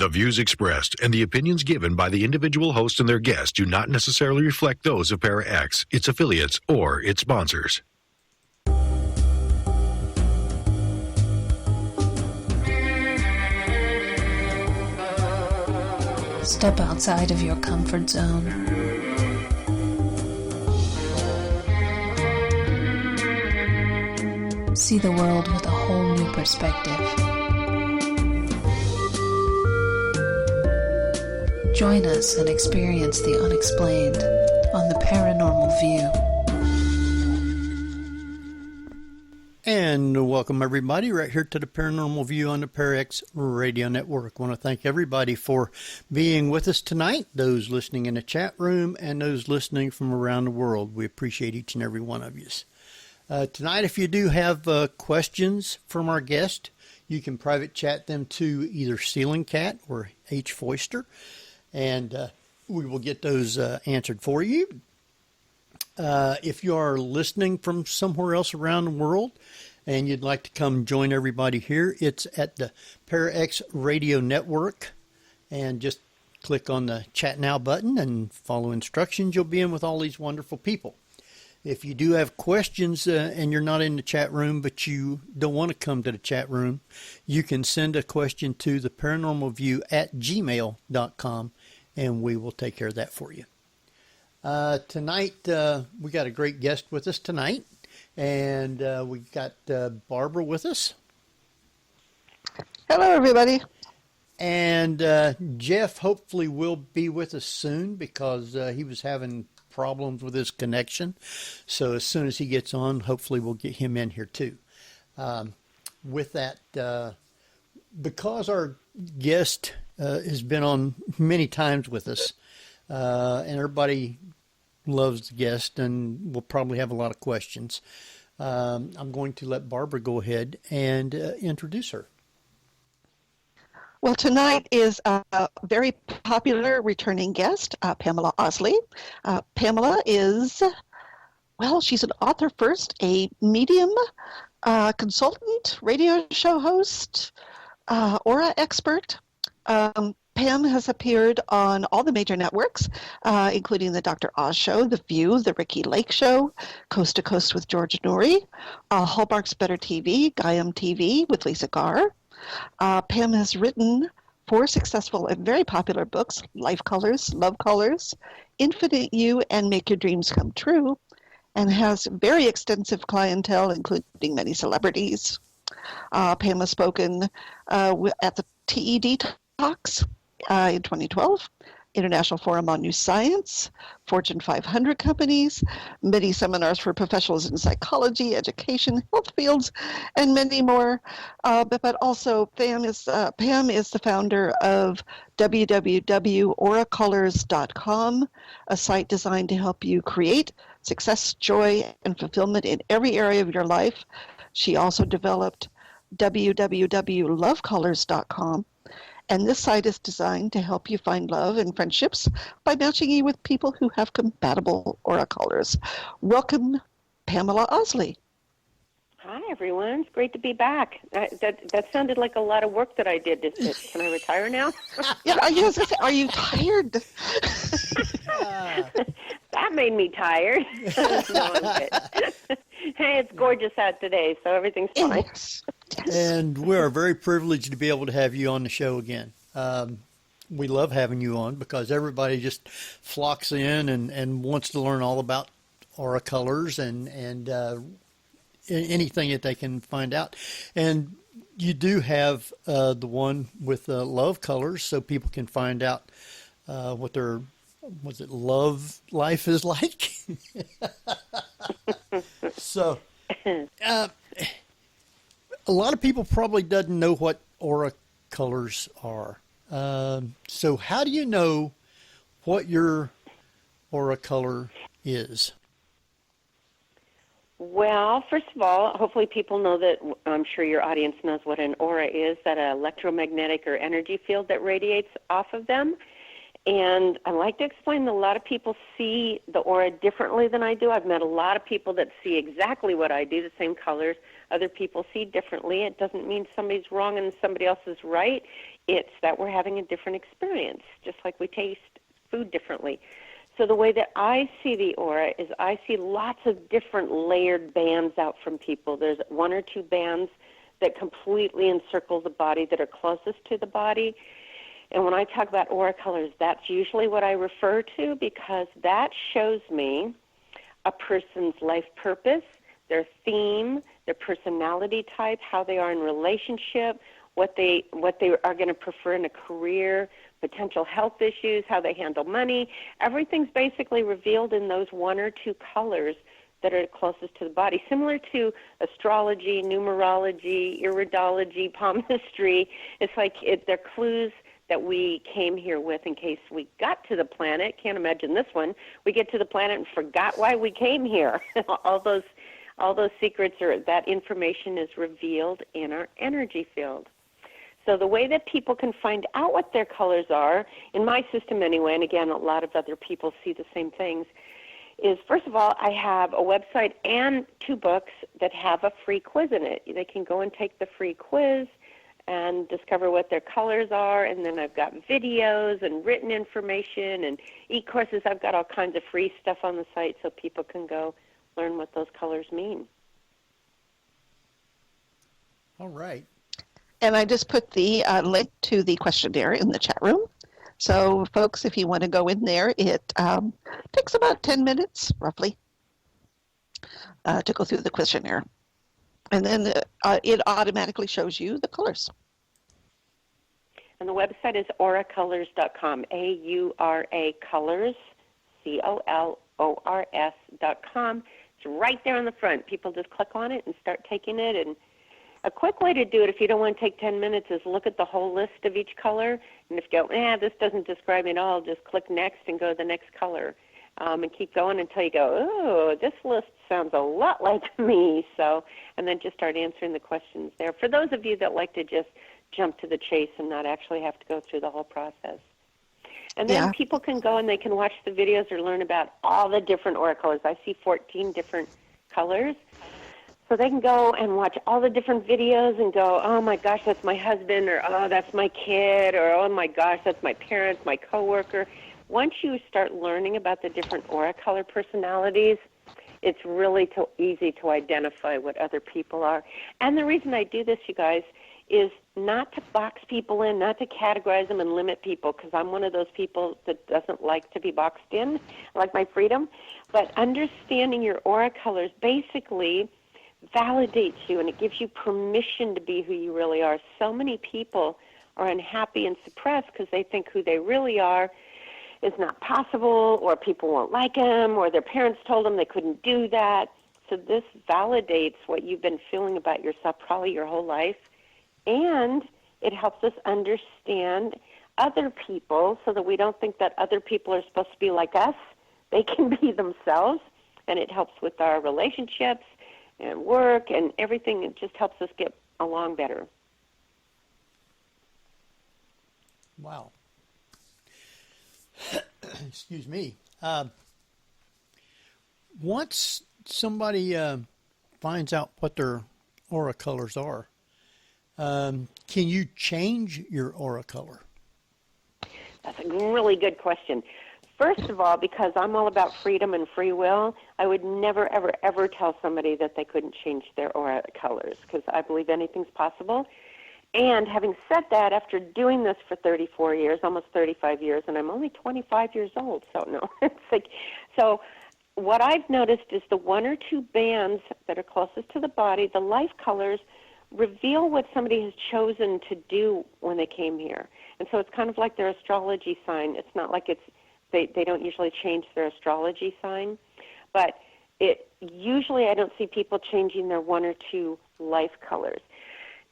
The views expressed and the opinions given by the individual host and their guests do not necessarily reflect those of Para X, its affiliates, or its sponsors. Step outside of your comfort zone. See the world with a whole new perspective. Join us and experience the unexplained on the Paranormal View. And welcome everybody right here to the Paranormal View on the ParaX Radio Network. I want to thank everybody for being with us tonight, those listening in the chat room and those listening from around the world. We appreciate each and every one of you. Tonight, if you do have questions from our guest, you can private chat them to either Ceiling Cat or H. Foister, and we will get those answered for you. If you are listening from somewhere else around the world and you'd like to come join everybody here, it's at the ParaX Radio Network, and just click on the Chat Now button and follow instructions. You'll be in with all these wonderful people. If you do have questions and you're not in the chat room, but you don't want to come to the chat room, you can send a question to the paranormalview@gmail.com, and we will take care of that for you. Tonight, we got a great guest with us tonight, and we got Barbara with us. Hello, everybody. And Jeff hopefully will be with us soon, because he was having problems with his connection. So as soon as he gets on, hopefully we'll get him in here too. With that, because our guest has been on many times with us, and everybody loves the guest, and we'll probably have a lot of questions, I'm going to let Barbara go ahead and introduce her. Well, tonight is a very popular returning guest, Pamala Oslie. Pamela is, well, she's an author first, a medium, consultant, radio show host, aura expert. Pam has appeared on all the major networks, including the Dr. Oz Show, The View, The Ricky Lake Show, Coast to Coast with George Noory, Hallmark's Better TV, Gaiam TV with Lisa Garr. Pam has written 4 successful and very popular books: Life Colors, Love Colors, Infinite You, and Make Your Dreams Come True, and has very extensive clientele, including many celebrities. Pam has spoken at the TED Talks in 2012, International Forum on New Science, Fortune 500 companies, many seminars for professionals in psychology, education, health fields, and many more. But also, Pam is the founder of www.auracolors.com, a site designed to help you create success, joy, and fulfillment in every area of your life. She also developed www.lovecolors.com. And this site is designed to help you find love and friendships by matching you with people who have compatible aura colors. Welcome, Pamala Oslie. Hi, everyone. It's great to be back. That sounded like a lot of work that I did. Can I retire now? Yeah, I was going to say, are you tired? That made me tired. No, I'm good. Hey, it's gorgeous out today, so everything's fine. Yes. And we are very privileged to be able to have you on the show again. We love having you on because everybody just flocks in and wants to learn all about aura colors and anything that they can find out. And you do have the one with love colors, so people can find out what their love life is like. So a lot of people probably doesn't know what aura colors are. So how do you know what your aura color is? Well, first of all, hopefully people know that, I'm sure your audience knows what an aura is, that electromagnetic or energy field that radiates off of them. And I like to explain that a lot of people see the aura differently than I do. I've met a lot of people that see exactly what I do, the same colors. Other people see differently. It doesn't mean somebody's wrong and somebody else is right. It's that we're having a different experience, just like we taste food differently. So the way that I see the aura is I see lots of different layered bands out from people. There's one or two bands that completely encircle the body that are closest to the body. And when I talk about aura colors, that's usually what I refer to, because that shows me a person's life purpose, their theme, their personality type, how they are in relationship, what they are going to prefer in a career, potential health issues, how they handle money. Everything's basically revealed in those one or two colors that are closest to the body, similar to astrology, numerology, iridology, palmistry. It's like they're clues that we came here with in case we got to the planet. Can't imagine this one. We get to the planet and forgot why we came here. all those secrets, or that information is revealed in our energy field. So the way that people can find out what their colors are, in my system anyway, and again, a lot of other people see the same things, is, first of all, I have a website and 2 books that have a free quiz in it. They can go and take the free quiz and discover what their colors are, and then I've got videos and written information and e-courses. I've got all kinds of free stuff on the site so people can go learn what those colors mean. All right. And I just put the link to the questionnaire in the chat room. So, folks, if you want to go in there, it takes about 10 minutes, roughly, to go through the questionnaire. And then it automatically shows you the colors. And the website is auracolors.com, A-U-R-A colors, C-O-L-O-R-S.com. It's right there on the front. People just click on it and start taking it. And a quick way to do it, if you don't want to take 10 minutes, is look at the whole list of each color. And if you go, this doesn't describe me at all, just click next and go to the next color. And keep going until you go, oh, this list sounds a lot like me. So, and then just start answering the questions there. For those of you that like to just jump to the chase and not actually have to go through the whole process. And then people can go and they can watch the videos or learn about all the different aura colors. I see 14 different colors. So they can go and watch all the different videos and go, oh my gosh, that's my husband, or oh, that's my kid, or oh my gosh, that's my parents, my coworker. Once you start learning about the different aura color personalities, it's really easy to identify what other people are. And the reason I do this, you guys, is not to box people in, not to categorize them and limit people, because I'm one of those people that doesn't like to be boxed in. I like my freedom. But understanding your aura colors basically validates you, and it gives you permission to be who you really are. So many people are unhappy and suppressed because they think who they really are is not possible, or people won't like them, or their parents told them they couldn't do that. So this validates what you've been feeling about yourself probably your whole life, and it helps us understand other people so that we don't think that other people are supposed to be like us. They can be themselves, and it helps with our relationships and work and everything. It just helps us get along better. Wow. Excuse me. Once somebody finds out what their aura colors are, can you change your aura color? That's a really good question. First of all, because I'm all about freedom and free will, I would never, ever, ever tell somebody that they couldn't change their aura colors, because I believe anything's possible. And having said that, after doing this for 34 years, almost 35 years, and I'm only 25 years old, so no, it's like, so what I've noticed is the one or two bands that are closest to the body, the life colors, reveal what somebody has chosen to do when they came here. And so it's kind of like their astrology sign. It's not like they don't usually change their astrology sign, but usually I don't see people changing their one or two life colors.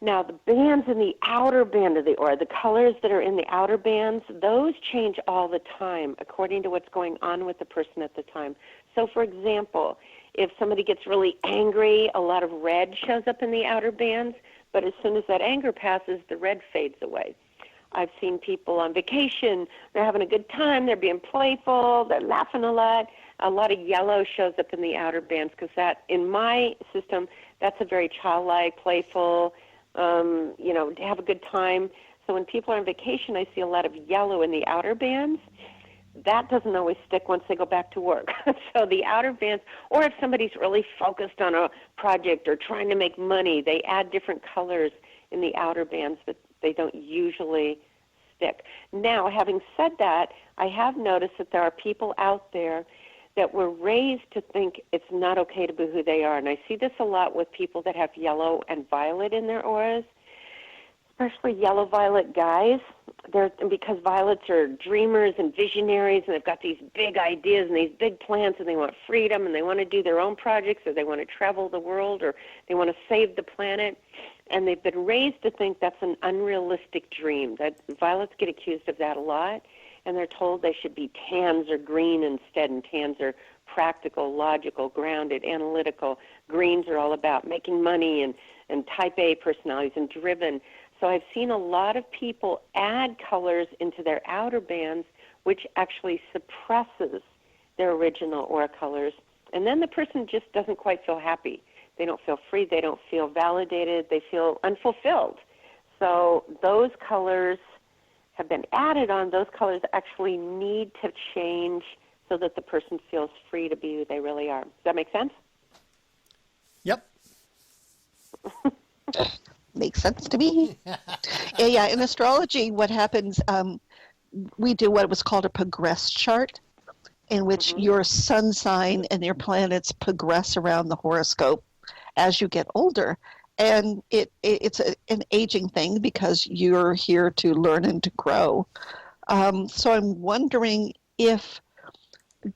Now, the bands in the outer band of the aura, the colors that are in the outer bands, those change all the time according to what's going on with the person at the time. So, for example, if somebody gets really angry, a lot of red shows up in the outer bands, but as soon as that anger passes, the red fades away. I've seen people on vacation, they're having a good time, they're being playful, they're laughing a lot. A lot of yellow shows up in the outer bands because that, in my system, that's a very childlike, playful, to have a good time. So when people are on vacation, I see a lot of yellow in the outer bands. That doesn't always stick once they go back to work. So the outer bands, or if somebody's really focused on a project or trying to make money, they add different colors in the outer bands that they don't usually stick. Now, having said that, I have noticed that there are people out there that were raised to think it's not okay to be who they are. And I see this a lot with people that have yellow and violet in their auras, especially yellow-violet guys. Because violets are dreamers and visionaries, and they've got these big ideas and these big plans, and they want freedom, and they want to do their own projects, or they want to travel the world, or they want to save the planet. And they've been raised to think that's an unrealistic dream. That violets get accused of that a lot, and they're told they should be tans or green instead, and tans are practical, logical, grounded, analytical. Greens are all about making money and type A personalities and driven. So I've seen a lot of people add colors into their outer bands, which actually suppresses their original aura colors. And then the person just doesn't quite feel happy. They don't feel free. They don't feel validated. They feel unfulfilled. So those colors have been added on. Those colors actually need to change so that the person feels free to be who they really are. Does that make sense? Yep. Makes sense to me. Yeah, in astrology, what happens, we do what was called a progress chart, in which your sun sign and your planets progress around the horoscope as you get older. And it's an aging thing because you're here to learn and to grow. So I'm wondering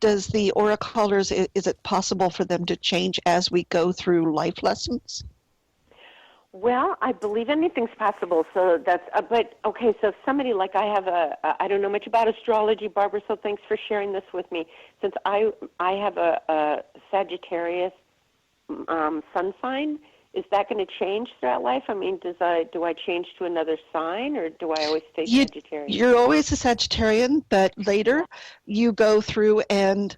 does the aura colors, is it possible for them to change as we go through life lessons? Well, I believe anything's possible. So that's, but okay. So if somebody like I have I don't know much about astrology, Barbara. So thanks for sharing this with me. Since I have a Sagittarius sun sign, is that going to change throughout life? I mean, do I change to another sign, or do I always stay Sagittarian? You're always a Sagittarian, but later you go through, and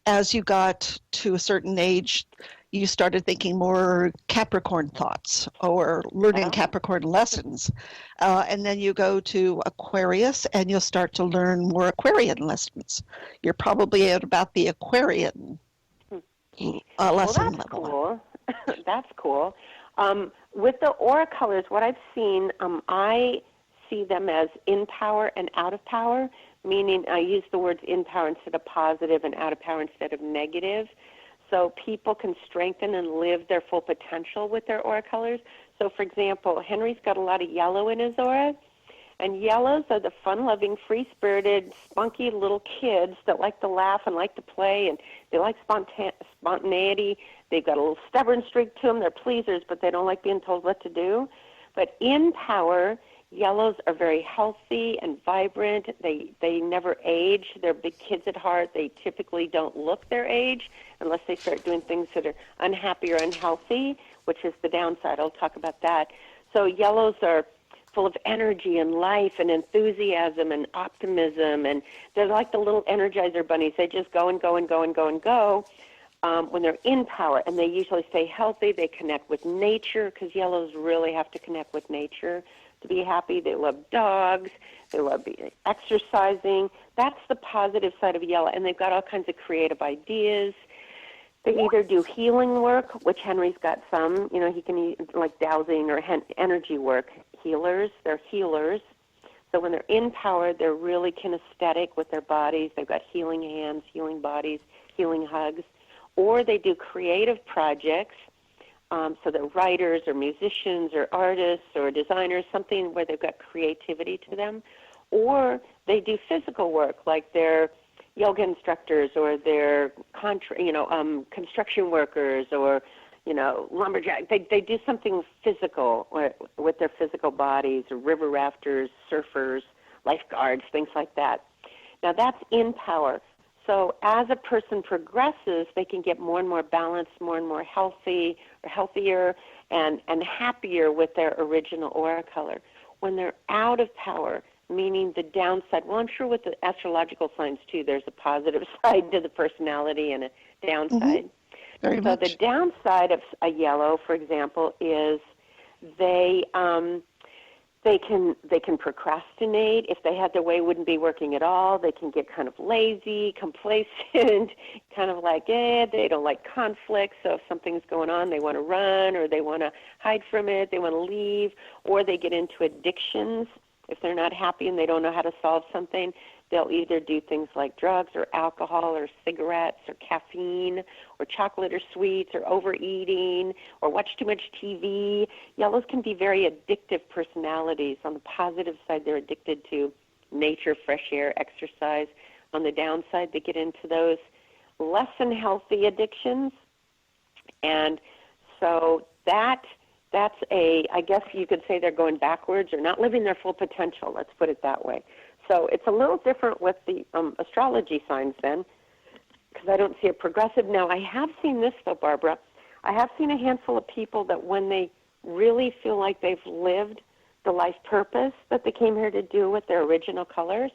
as you got to a certain age, you started thinking more Capricorn thoughts or learning Capricorn lessons. And then you go to Aquarius and you'll start to learn more Aquarian lessons. You're probably at about the Aquarian lesson level. Cool. That's cool. With the aura colors, what I've seen, I see them as in power and out of power, meaning I use the words in power instead of positive and out of power instead of negative. So people can strengthen and live their full potential with their aura colors. So, for example, Henry's got a lot of yellow in his aura, and yellows are the fun-loving, free-spirited, spunky little kids that like to laugh and like to play, and they like spontaneity. They've got a little stubborn streak to them. They're pleasers, but they don't like being told what to do. But in power, yellows are very healthy and vibrant. They never age. They're big kids at heart. They typically don't look their age unless they start doing things that are unhappy or unhealthy, which is the downside. I'll talk about that. So yellows are full of energy and life and enthusiasm and optimism, and they're like the little Energizer bunnies. They just go and go and go and go and go when they're in power, and they usually stay healthy. They connect with nature because yellows really have to connect with nature to be happy. They love dogs. They love exercising. That's the positive side of yellow, and they've got all kinds of creative ideas. They either do healing work, which Henry's got some. You know, he can like dowsing or energy work. Healers, they're healers. So when they're in power, they're really kinesthetic with their bodies. They've got healing hands, healing bodies, healing hugs. Or they do creative projects. So they're writers or musicians or artists or designers, something where they've got creativity to them. Or they do physical work, like they're yoga instructors or they're construction workers or lumberjack. They do something physical with their physical bodies, or river rafters, surfers, lifeguards, things like that. Now that's in power. So as a person progresses, they can get more and more balanced, more and more healthy, or healthier, and happier with their original aura color. When they're out of power, meaning the downside, well, I'm sure with the astrological signs too, there's a positive side to the personality and a downside. Very much. So the downside of a yellow, for example, is they They can procrastinate. If they had their way, wouldn't be working at all. They can get kind of lazy, complacent, kind of like, they don't like conflict. So if something's going on, they want to run or they want to hide from it. They want to leave, or they get into addictions. If they're not happy and they don't know how to solve something, they'll either do things like drugs or alcohol or cigarettes or caffeine or chocolate or sweets or overeating or watch too much TV. Yellows can be very addictive personalities. On the positive side, they're addicted to nature, fresh air, exercise. On the downside, they get into those less than healthy addictions. And so that's I guess you could say they're going backwards or not living their full potential. Let's put it that way. So it's a little different with the astrology signs then, because I don't see a progressive. Now, I have seen this, though, Barbara. I have seen a handful of people that when they really feel like they've lived the life purpose that they came here to do with their original colors.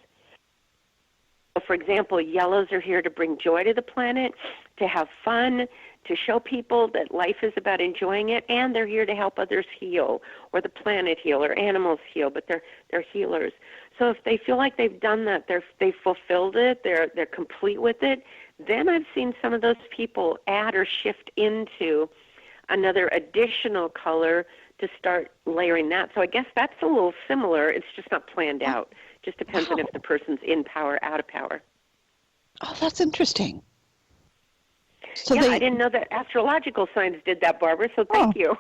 For example, yellows are here to bring joy to the planet, to have fun, to show people that life is about enjoying it, and they're here to help others heal, or the planet heal, or animals heal, but they're healers. So if they feel like they've done that, they've fulfilled it, they're complete with it, then I've seen some of those people add or shift into another additional color to start layering that. So I guess that's a little similar. It's just not planned out. Just depends on if the person's in power, out of power. Oh, that's interesting. So I didn't know that astrological signs did that, Barbara, so thank you.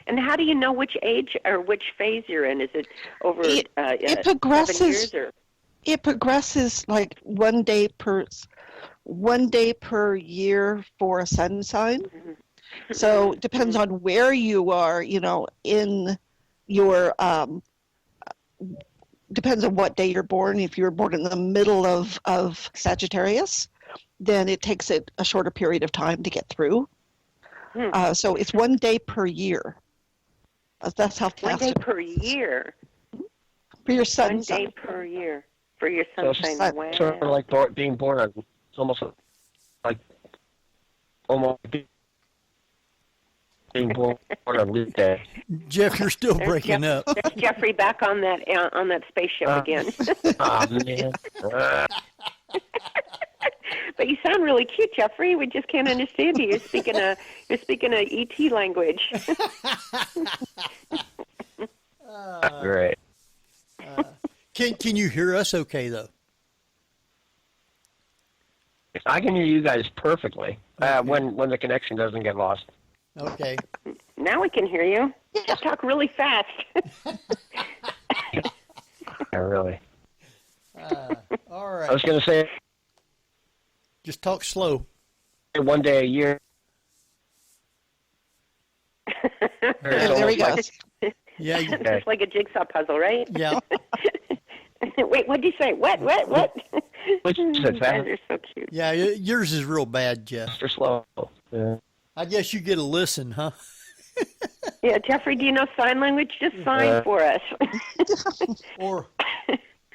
And how do you know which age or which phase you're in? Is it over it progresses, 7 years? Or? It progresses like one day per year for a sun sign. Mm-hmm. So it depends on where you are, in your, depends on what day you're born. If you're born in the middle of Sagittarius, then it takes it a shorter period of time to get through. So it's 1 day per year. That's how fast. 1 day per year? For your sun 1 day sign. per year. For your sun sign. Wow. Sort of like being born on, it's almost like being born on leap day. Jeff, you're still breaking up. There's Jeffrey back on that spaceship again. Oh, man. But you sound really cute, Jeffrey. We just can't understand you. You're speaking a ET language. Great. Can you hear us okay, though? I can hear you guys perfectly when the connection doesn't get lost. Okay. Now we can hear you. Just talk really fast. Yeah, really. All right. I was going to say, Just talk slow. 1 day a year. There we go. Yeah. Just like a jigsaw puzzle, right? Yeah. Wait, what did you say? What? Which is You guys are so cute. Yeah, yours is real bad, Jeff. for slow. Yeah. I guess you get a listen, huh? Yeah, Jeffrey, do you know sign language? Just sign for us. Or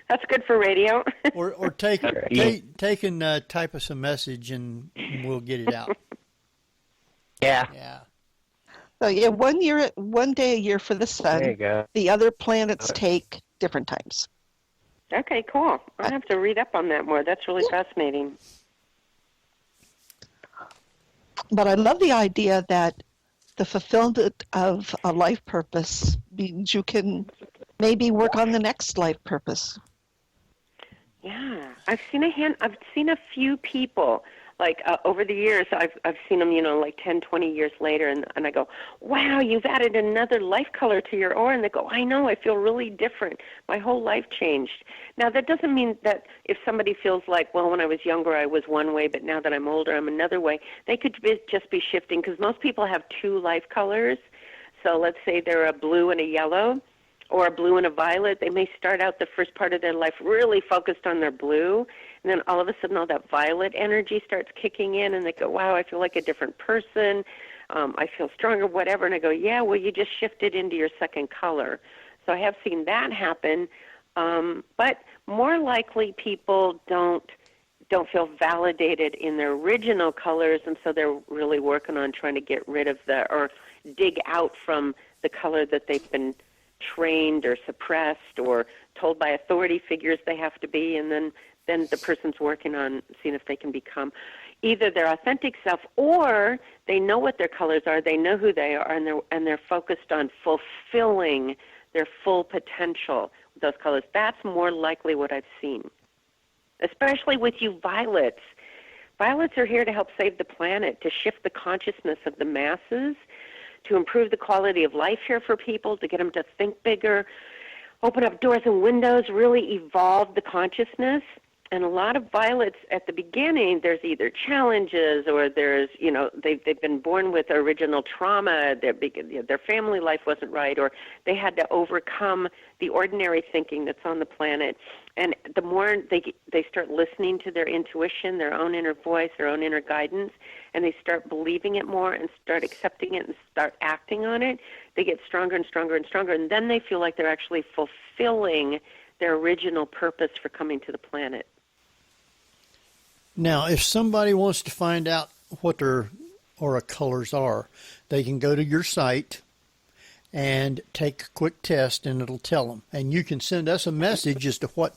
That's good for radio. or take and type us a message and we'll get it out. Yeah. Yeah. So 1 day a year for the sun. There you go. The other planets take different times. Okay, cool. I'll have to read up on that more. That's really fascinating. But I love the idea that the fulfillment of a life purpose means you can maybe work on the next life purpose. Yeah, I've seen a few people like over the years. I've seen them, like 10, 20 years later, and I go, wow, you've added another life color to your aura, and they go, I know, I feel really different. My whole life changed. Now that doesn't mean that if somebody feels like, well, when I was younger I was one way, but now that I'm older I'm another way. They could just be shifting, because most people have two life colors. So let's say they're a blue and a yellow, or a blue and a violet. They may start out the first part of their life really focused on their blue, and then all of a sudden all that violet energy starts kicking in, and they go, wow, I feel like a different person. I feel stronger, whatever. And I go, yeah, well, you just shifted into your second color. So I have seen that happen. But more likely people don't feel validated in their original colors, and so they're really working on trying to get rid of or dig out from the color that they've been trained or suppressed or told by authority figures they have to be, and then the person's working on seeing if they can become either their authentic self, or they know what their colors are, they know who they are, and they're focused on fulfilling their full potential with those colors. That's more likely what I've seen, especially with you violets. Violets are here to help save the planet, to shift the consciousness of the masses, to improve the quality of life here for people, to get them to think bigger, open up doors and windows, really evolve the consciousness. And a lot of violets at the beginning, there's either challenges or there's, they've been born with original trauma, their family life wasn't right, or they had to overcome the ordinary thinking that's on the planet. And the more they start listening to their intuition, their own inner voice, their own inner guidance, and they start believing it more and start accepting it and start acting on it, they get stronger and stronger and stronger. And then they feel like they're actually fulfilling their original purpose for coming to the planet. Now, if somebody wants to find out what their aura colors are, they can go to your site and take a quick test, and it'll tell them. And you can send us a message as to what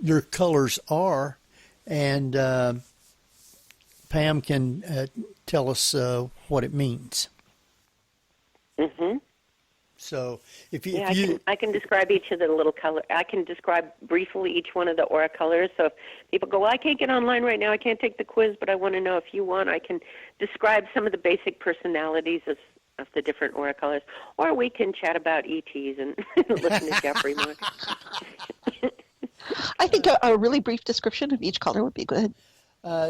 your colors are, and Pam can tell us what it means. Mm-hmm. So I can describe each of the little color. I can describe briefly each one of the aura colors. So if people go, well, I can't get online right now, I can't take the quiz, but I want to know, if you want, I can describe some of the basic personalities of the different aura colors. Or we can chat about ETs and listen to Jeffrey more. I think a really brief description of each color would be good.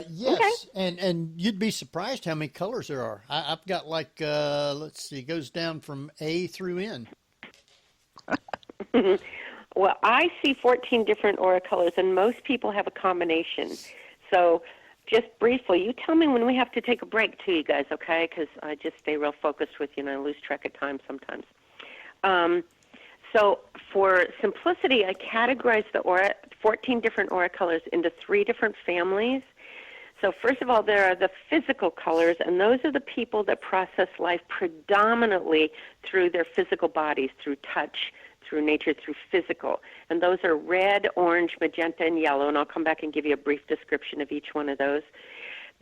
Yes, okay. And you'd be surprised how many colors there are. I've got let's see, it goes down from A through N. Well, I see 14 different aura colors, and most people have a combination. So just briefly, you tell me when we have to take a break too, you guys, okay? Because I just stay real focused with you, and I lose track of time sometimes. So for simplicity, I categorize the 14 different aura colors into 3 different families. So first of all, there are the physical colors, and those are the people that process life predominantly through their physical bodies, through touch, through nature, through physical. And those are red, orange, magenta, and yellow, and I'll come back and give you a brief description of each one of those.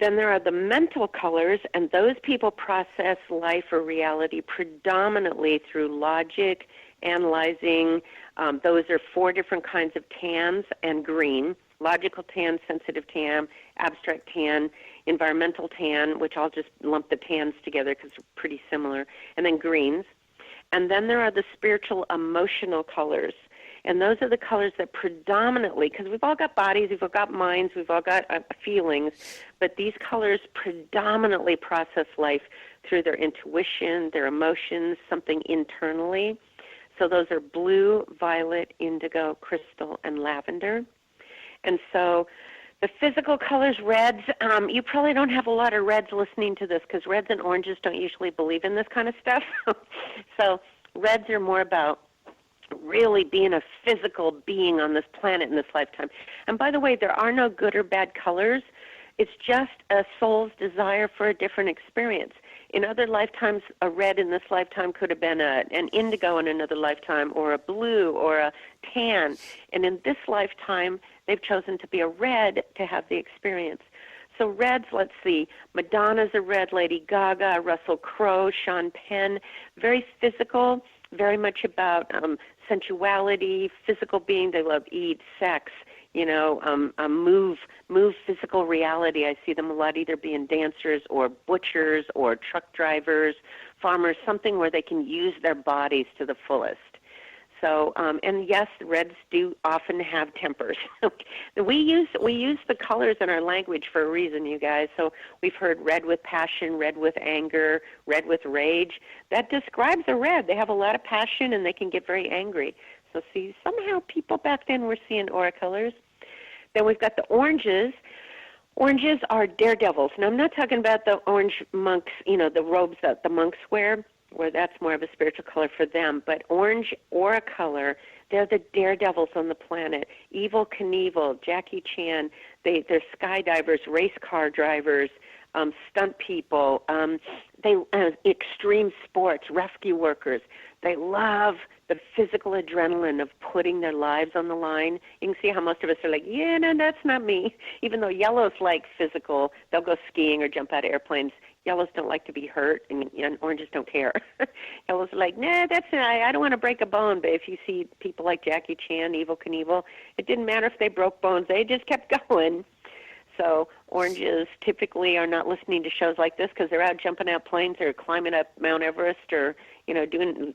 Then there are the mental colors, and those people process life or reality predominantly through logic, analyzing. Those are 4 different kinds of tans and green. Logical tan, sensitive tan, abstract tan, environmental tan, which I'll just lump the tans together because they're pretty similar, and then greens. And then there are the spiritual emotional colors. And those are the colors that predominantly, because we've all got bodies, we've all got minds, we've all got feelings, but these colors predominantly process life through their intuition, their emotions, something internally. So those are blue, violet, indigo, crystal, and lavender. And so the physical colors, reds, you probably don't have a lot of reds listening to this because reds and oranges don't usually believe in this kind of stuff. So reds are more about really being a physical being on this planet in this lifetime. And by the way, there are no good or bad colors. It's just a soul's desire for a different experience. In other lifetimes, a red in this lifetime could have been an indigo in another lifetime, or a blue, or a tan. And in this lifetime, they've chosen to be a red to have the experience. So reds, let's see, Madonna's a red, Lady Gaga, Russell Crowe, Sean Penn, very physical, very much about sensuality, physical being. They love eat, sex, move physical reality. I see them a lot either being dancers or butchers or truck drivers, farmers, something where they can use their bodies to the fullest. So, and yes, reds do often have tempers. we use the colors in our language for a reason, you guys. So we've heard red with passion, red with anger, red with rage. That describes a red. They have a lot of passion and they can get very angry. So see, somehow people back then were seeing aura colors. Then we've got the oranges. Oranges are daredevils. Now, I'm not talking about the orange monks, the robes that the monks wear, where that's more of a spiritual color for them. But orange aura color, they're the daredevils on the planet. Evel Knievel, Jackie Chan, they're skydivers, race car drivers, stunt people, extreme sports, rescue workers. They love the physical adrenaline of putting their lives on the line. You can see how most of us are like, yeah, no, that's not me. Even though yellows like physical, they'll go skiing or jump out of airplanes. Yellows don't like to be hurt, and oranges don't care. Yellows are like, nah, I don't want to break a bone. But if you see people like Jackie Chan, Evel Knievel, it didn't matter if they broke bones. They just kept going. So oranges typically are not listening to shows like this because they're out jumping out planes or climbing up Mount Everest or, doing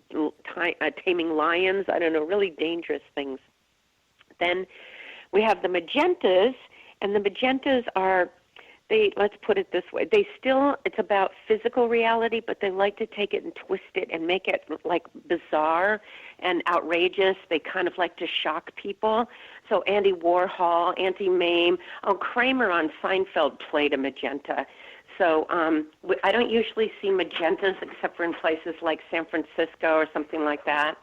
taming lions. I don't know, really dangerous things. Then we have the magentas, and the magentas are, let's put it this way, it's about physical reality, but they like to take it and twist it and make it like bizarre and outrageous. They kind of like to shock people. So Andy Warhol, Auntie Mame, Kramer on Seinfeld played a magenta. So I don't usually see magentas except for in places like San Francisco or something like that.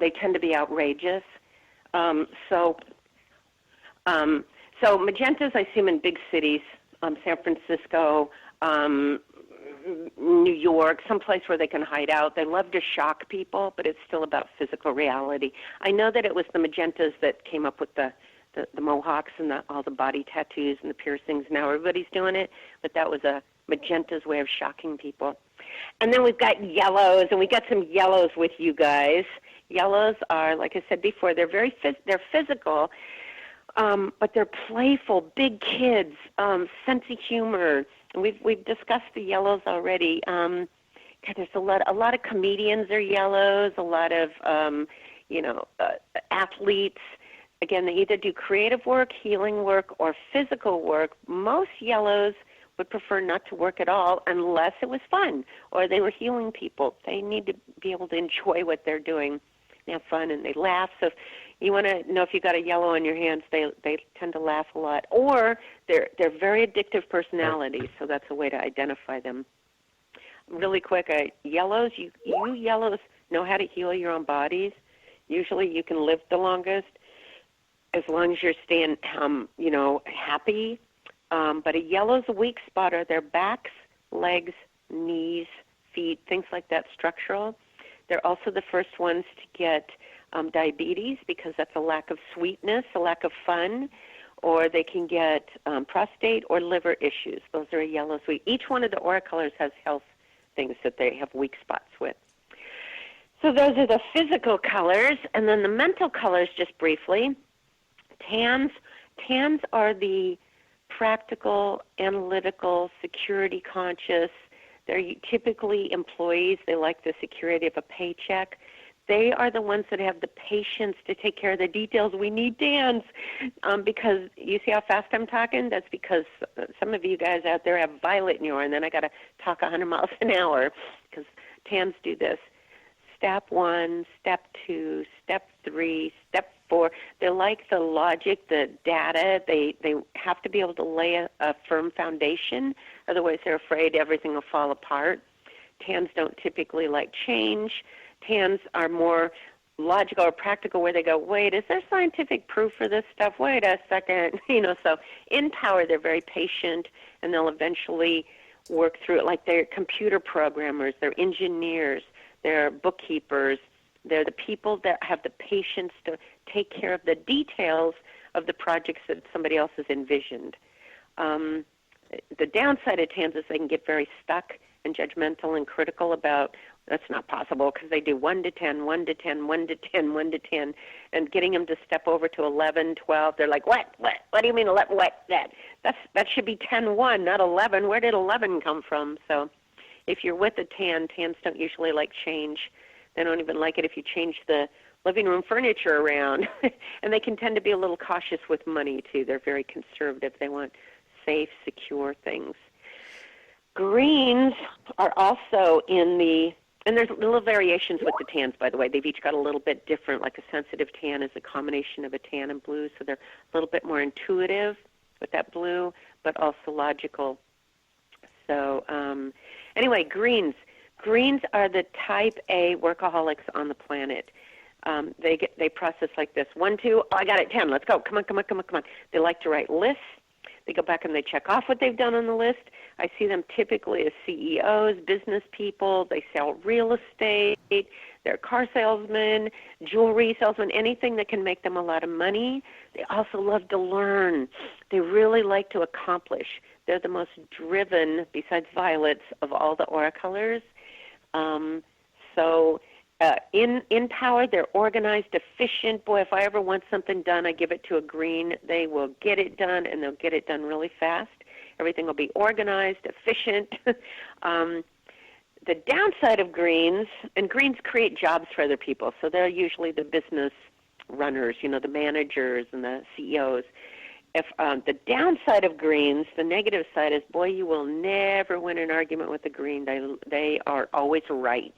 They tend to be outrageous. So magentas, I see them in big cities. San Francisco, New York, someplace where they can hide out. They love to shock people, but it's still about physical reality. I know that it was the magentas that came up with the mohawks and all the body tattoos and the piercings. Now everybody's doing it, but that was a magenta's way of shocking people. And then we've got yellows, and we got some yellows with you guys. Yellows are, like I said before, they're they're physical. But they're playful, big kids, sense of humor. And we've discussed the yellows already. There's a lot of comedians are yellows. A lot of athletes. Again, they either do creative work, healing work, or physical work. Most yellows would prefer not to work at all unless it was fun or they were healing people. They need to be able to enjoy what they're doing. They have fun and they laugh. So if you want to know if you got a yellow on your hands, they tend to laugh a lot. Or they're very addictive personalities, so that's a way to identify them. Really quick, yellows, you yellows know how to heal your own bodies. Usually you can live the longest as long as you're staying, happy. But a yellow's weak spot are their backs, legs, knees, feet, things like that, structural. They're also the first ones to get diabetes because that's a lack of sweetness, a lack of fun, or they can get prostate or liver issues. Those are a yellow sweet. Each one of the aura colors has health things that they have weak spots with. So those are the physical colors, and then the mental colors, just briefly. Tans are the practical, analytical, security conscious. They're typically employees. They like the security of a paycheck. They are the ones that have the patience to take care of the details. We need tans because you see how fast I'm talking? That's because some of you guys out there have violet in your, and then I got to talk 100 miles an hour because tans do this. Step 1, Step 2, Step 3, Step 4. They like the logic, the data. They have to be able to lay a firm foundation. Otherwise, they're afraid everything will fall apart. Tans don't typically like change. Tans are more logical or practical where they go, wait, is there scientific proof for this stuff? Wait a second. So in power, they're very patient, and they'll eventually work through it. Like they're computer programmers, they're engineers, they're bookkeepers. They're the people that have the patience to take care of the details of the projects that somebody else has envisioned. The downside of Tans is they can get very stuck and judgmental and critical about that's not possible because they do 1 to 10, 1 to 10, 1 to 10, 1 to 10, and getting them to step over to 11, 12, they're like, what do you mean 11, what, that should be 10-1, not 11, where did 11 come from? So if you're with a Tans don't usually like change. They don't even like it if you change the living room furniture around, and they can tend to be a little cautious with money too. They're very conservative. They want safe, secure things. Greens are also in the, and there's little variations with the tans, by the way. They've each got a little bit different, like a sensitive tan is a combination of a tan and blue, so they're a little bit more intuitive with that blue, but also logical. So anyway, greens. Greens are the type A workaholics on the planet. They process like this. 1, 2, I got it, 10, let's go. Come on. They like to write lists. They go back and they check off what they've done on the list. I see them typically as CEOs, business people. They sell real estate. They're car salesmen, jewelry salesmen, anything that can make them a lot of money. They also love to learn. They really like to accomplish. They're the most driven, besides violets, of all the aura colors. In power, they're organized, efficient. Boy, if I ever want something done, I give it to a green. They will get it done, and they'll get it done really fast. Everything will be organized, efficient. The downside of greens, and greens create jobs for other people, so they're usually the business runners, the managers and the CEOs. If the downside of greens, the negative side is, boy, you will never win an argument with a green. They are always right.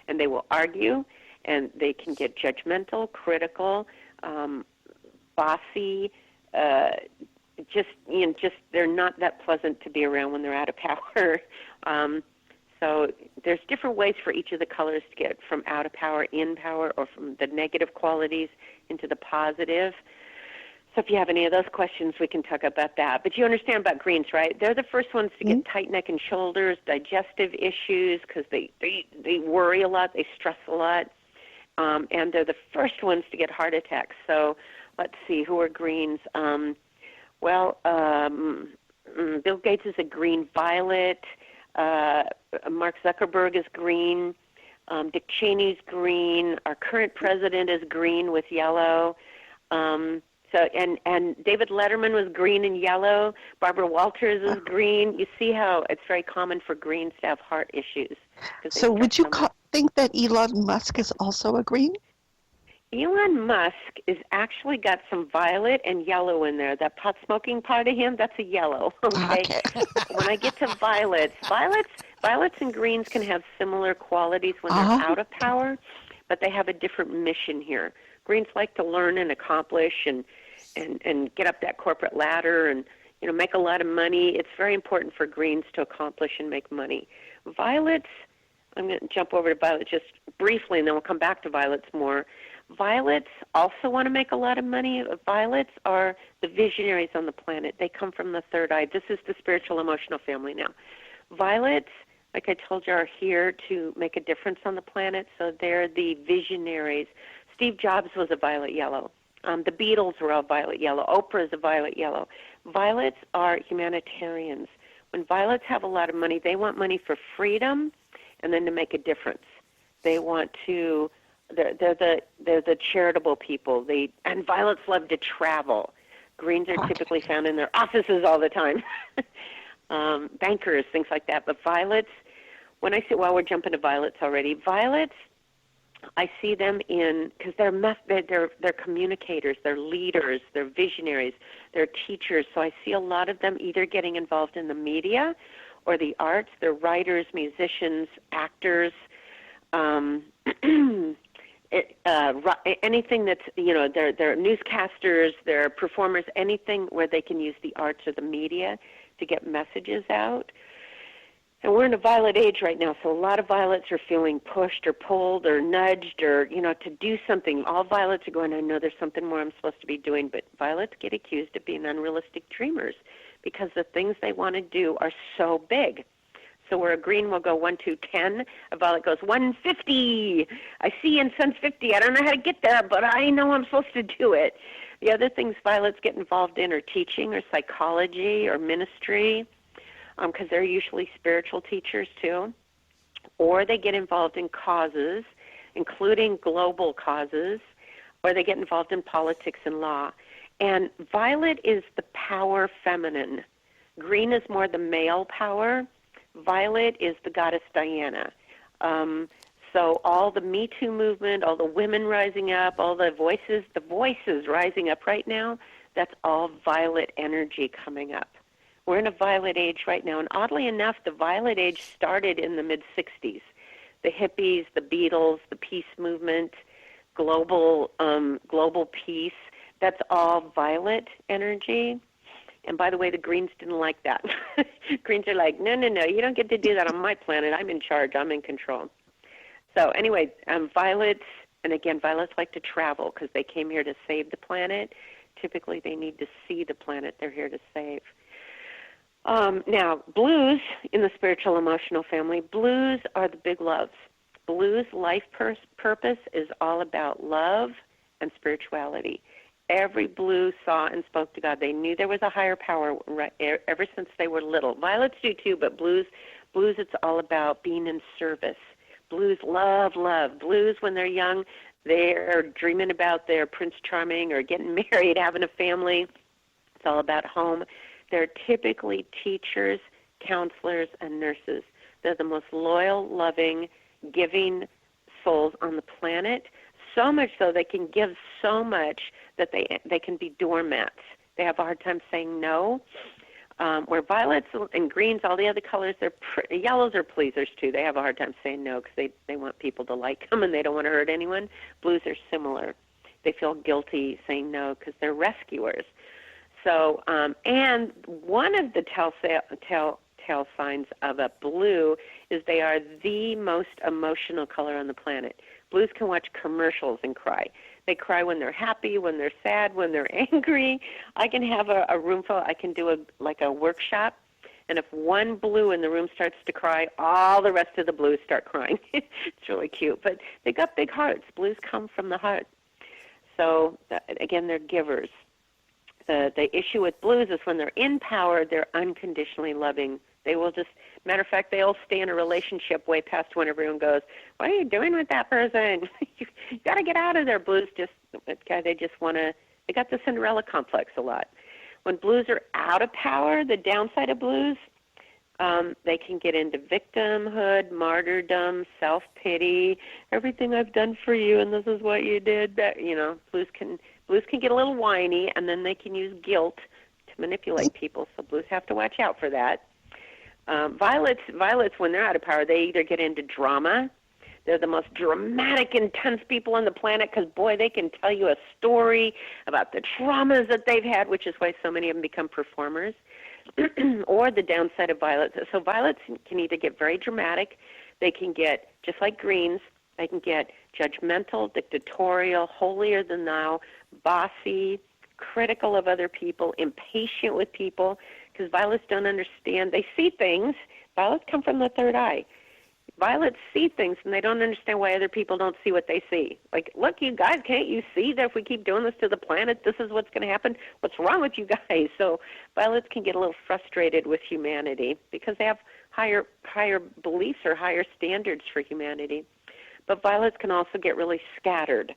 And they will argue, and they can get judgmental, critical, bossy. They're not that pleasant to be around when they're out of power. So there's different ways for each of the colors to get from out of power, in power, or from the negative qualities into the positive. So if you have any of those questions, we can talk about that. But you understand about greens, right? They're the first ones to get tight neck and shoulders, digestive issues, because they worry a lot, they stress a lot, and they're the first ones to get heart attacks. So let's see, who are greens? Bill Gates is a green violet. Mark Zuckerberg is green. Dick Cheney's green. Our current president is green with yellow. And David Letterman was green and yellow. Barbara Walters is green. You see how it's very common for greens to have heart issues. So would you think that Elon Musk is also a green? Elon Musk is actually got some violet and yellow in there. That pot smoking part of him, that's a yellow. Okay. When I get to violets and greens can have similar qualities when they're out of power, but they have a different mission here. Greens like to learn and accomplish and get up that corporate ladder and make a lot of money. It's very important for greens to accomplish and make money. Violets, I'm going to jump over to violets just briefly, and then we'll come back to violets more. Violets also want to make a lot of money. Violets are the visionaries on the planet. They come from the third eye. This is the spiritual emotional family now. Violets, like I told you, are here to make a difference on the planet, so they're the visionaries. Steve Jobs was a violet yellow. The Beatles were all violet yellow. Oprah is a violet yellow. Violets are humanitarians. When violets have a lot of money, they want money for freedom and then to make a difference. They want to... They're the charitable people. And violets love to travel. Greens are typically found in their offices all the time. Bankers, things like that. But violets, we're jumping to violets already. Violets, I see them because they're communicators, they're leaders, they're visionaries, they're teachers. So I see a lot of them either getting involved in the media or the arts. They're writers, musicians, actors. Anything that's, they're newscasters, they're performers, anything where they can use the arts or the media to get messages out. And we're in a violet age right now, so a lot of violets are feeling pushed or pulled or nudged or, to do something. All violets are going, I know there's something more I'm supposed to be doing, but violets get accused of being unrealistic dreamers because the things they want to do are so big. So where a green will go 1, 2, 10, a violet goes 150. I see and sense 50. I don't know how to get there, but I know I'm supposed to do it. The other things violets get involved in are teaching or psychology or ministry, because they're usually spiritual teachers too. Or they get involved in causes, including global causes, or they get involved in politics and law. And violet is the power feminine. Green is more the male power. Violet is the goddess Diana. So all the Me Too movement, all the women rising up, all the voices rising up right now, that's all violet energy coming up. We're in a violet age right now, and oddly enough, the violet age started in the mid-'60s. The hippies, the Beatles, the peace movement, global peace, that's all violet energy. And by the way, the Greens didn't like that. Greens are like, no, you don't get to do that on my planet. I'm in charge. I'm in control. So anyway, violets, and again, violets like to travel because they came here to save the planet. Typically, they need to see the planet they're here to save. Now, blues in the spiritual emotional family, blues are the big loves. Blues' life purpose is all about love and spirituality. Every blue saw and spoke to God. They knew there was a higher power ever since they were little. Violets do too, but blues, it's all about being in service. Blues love love. Blues, when they're young, they're dreaming about their Prince Charming or getting married, having a family. It's all about home. They're typically teachers, counselors, and nurses. They're the most loyal, loving, giving souls on the planet, so much so they can give so much that they can be doormats. They have a hard time saying no. Where violets and greens, all the other colors, yellows are pleasers too. They have a hard time saying no because they want people to like them and they don't want to hurt anyone. Blues are similar. They feel guilty saying no because they're rescuers. So, and one of the telltale signs of a blue is they are the most emotional color on the planet. Blues can watch commercials and cry. They cry when they're happy, when they're sad, when they're angry. I can have a room full. I can do a workshop, and if one blue in the room starts to cry, all the rest of the blues start crying. It's really cute. But they got big hearts. Blues come from the heart. So, again, they're givers. The issue with blues is when they're in power, they're unconditionally loving. They will just, matter of fact, they'll stay in a relationship way past when everyone goes, what are you doing with that person? You got to get out of there. Blues they just want to, they got the Cinderella complex a lot. When blues are out of power, the downside of blues, they can get into victimhood, martyrdom, self-pity, everything I've done for you and this is what you did. Blues can get a little whiny, and then they can use guilt to manipulate people, so blues have to watch out for that. Violets, when they're out of power, they either get into drama. They're the most dramatic, intense people on the planet because, boy, they can tell you a story about the traumas that they've had, which is why so many of them become performers, or the downside of violets. So violets can either get very dramatic. They can get, just like greens, they can get judgmental, dictatorial, holier than thou, bossy, critical of other people, impatient with people, because violets don't understand. They see things. Violets come from the third eye. Violets see things, and they don't understand why other people don't see what they see. Like, look, you guys, can't you see that if we keep doing this to the planet, this is what's going to happen? What's wrong with you guys? So violets can get a little frustrated with humanity because they have higher beliefs or higher standards for humanity. But violets can also get really scattered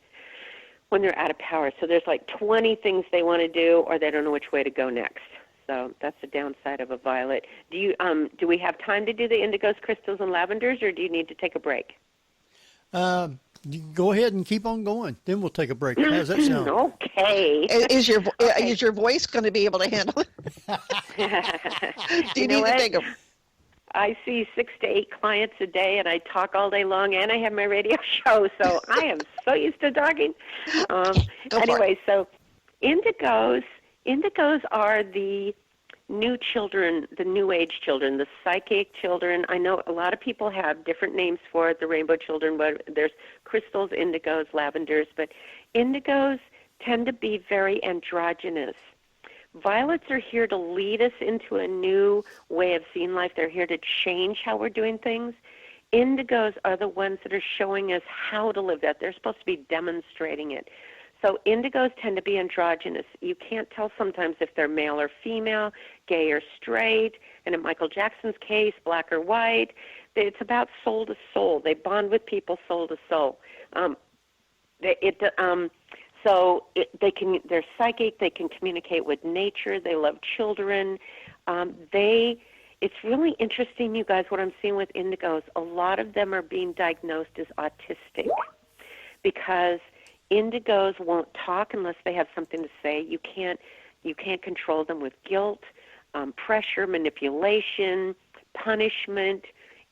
when they're out of power. So there's like 20 things they want to do, or they don't know which way to go next. So that's the downside of a violet. Do we have time to do the indigos, crystals, and lavenders, or do you need to take a break? Go ahead and keep on going. Then we'll take a break. How does that sound? Okay. Is your voice going to be able to handle it? Do you need to take a... I see 6 to 8 clients a day, and I talk all day long, and I have my radio show, so I am so used to talking. Anyway, so indigos are the new children, the new age children, the psychic children. I know a lot of people have different names for it, the rainbow children, but there's crystals, indigos, lavenders, but indigos tend to be very androgynous. Violets are here to lead us into a new way of seeing life. They're here to change how we're doing things. Indigos are the ones that are showing us how to live that. They're supposed to be demonstrating it. So indigos tend to be androgynous. You can't tell sometimes if they're male or female, gay or straight, and in Michael Jackson's case, black or white. It's about soul to soul. They bond with people soul to soul. They're psychic. They can communicate with nature. They love children. It's really interesting, you guys, what I'm seeing with indigos. A lot of them are being diagnosed as autistic because indigos won't talk unless they have something to say. You can't control them with guilt, pressure, manipulation, punishment.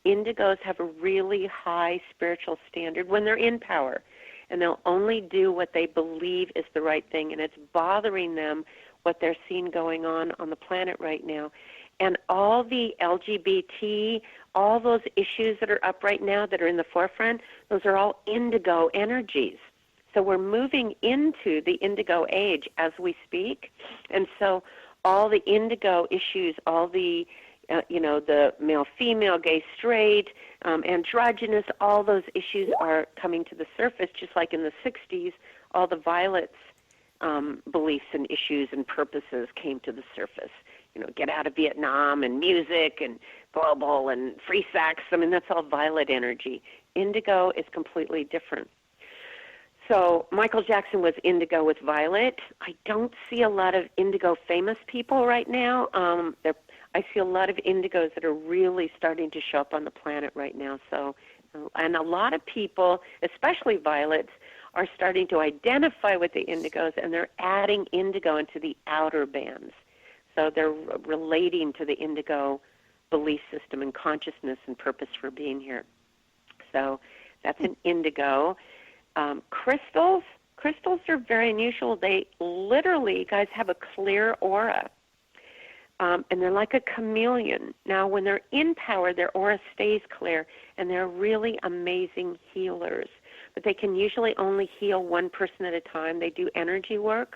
Indigos have a really high spiritual standard when they're in power, and they'll only do what they believe is the right thing, and it's bothering them what they're seeing going on the planet right now. And all the LGBT, all those issues that are up right now that are in the forefront, those are all indigo energies. So we're moving into the indigo age as we speak. And so all the indigo issues, all the the male, female, gay, straight, androgynous, all those issues are coming to the surface, just like in the 60s, all the violets beliefs and issues and purposes came to the surface. Get out of Vietnam and music and global and free sex. I mean, that's all violet energy. Indigo is completely different. So Michael Jackson was indigo with violet. I don't see a lot of indigo famous people right now. I see a lot of indigos that are really starting to show up on the planet right now. So, and a lot of people, especially violets, are starting to identify with the indigos, and they're adding indigo into the outer bands. So they're relating to the indigo belief system and consciousness and purpose for being here. So that's an indigo. Crystals are very unusual. They literally, guys, have a clear aura. And they're like a chameleon. Now, when they're in power, their aura stays clear, and they're really amazing healers. But they can usually only heal one person at a time. They do energy work,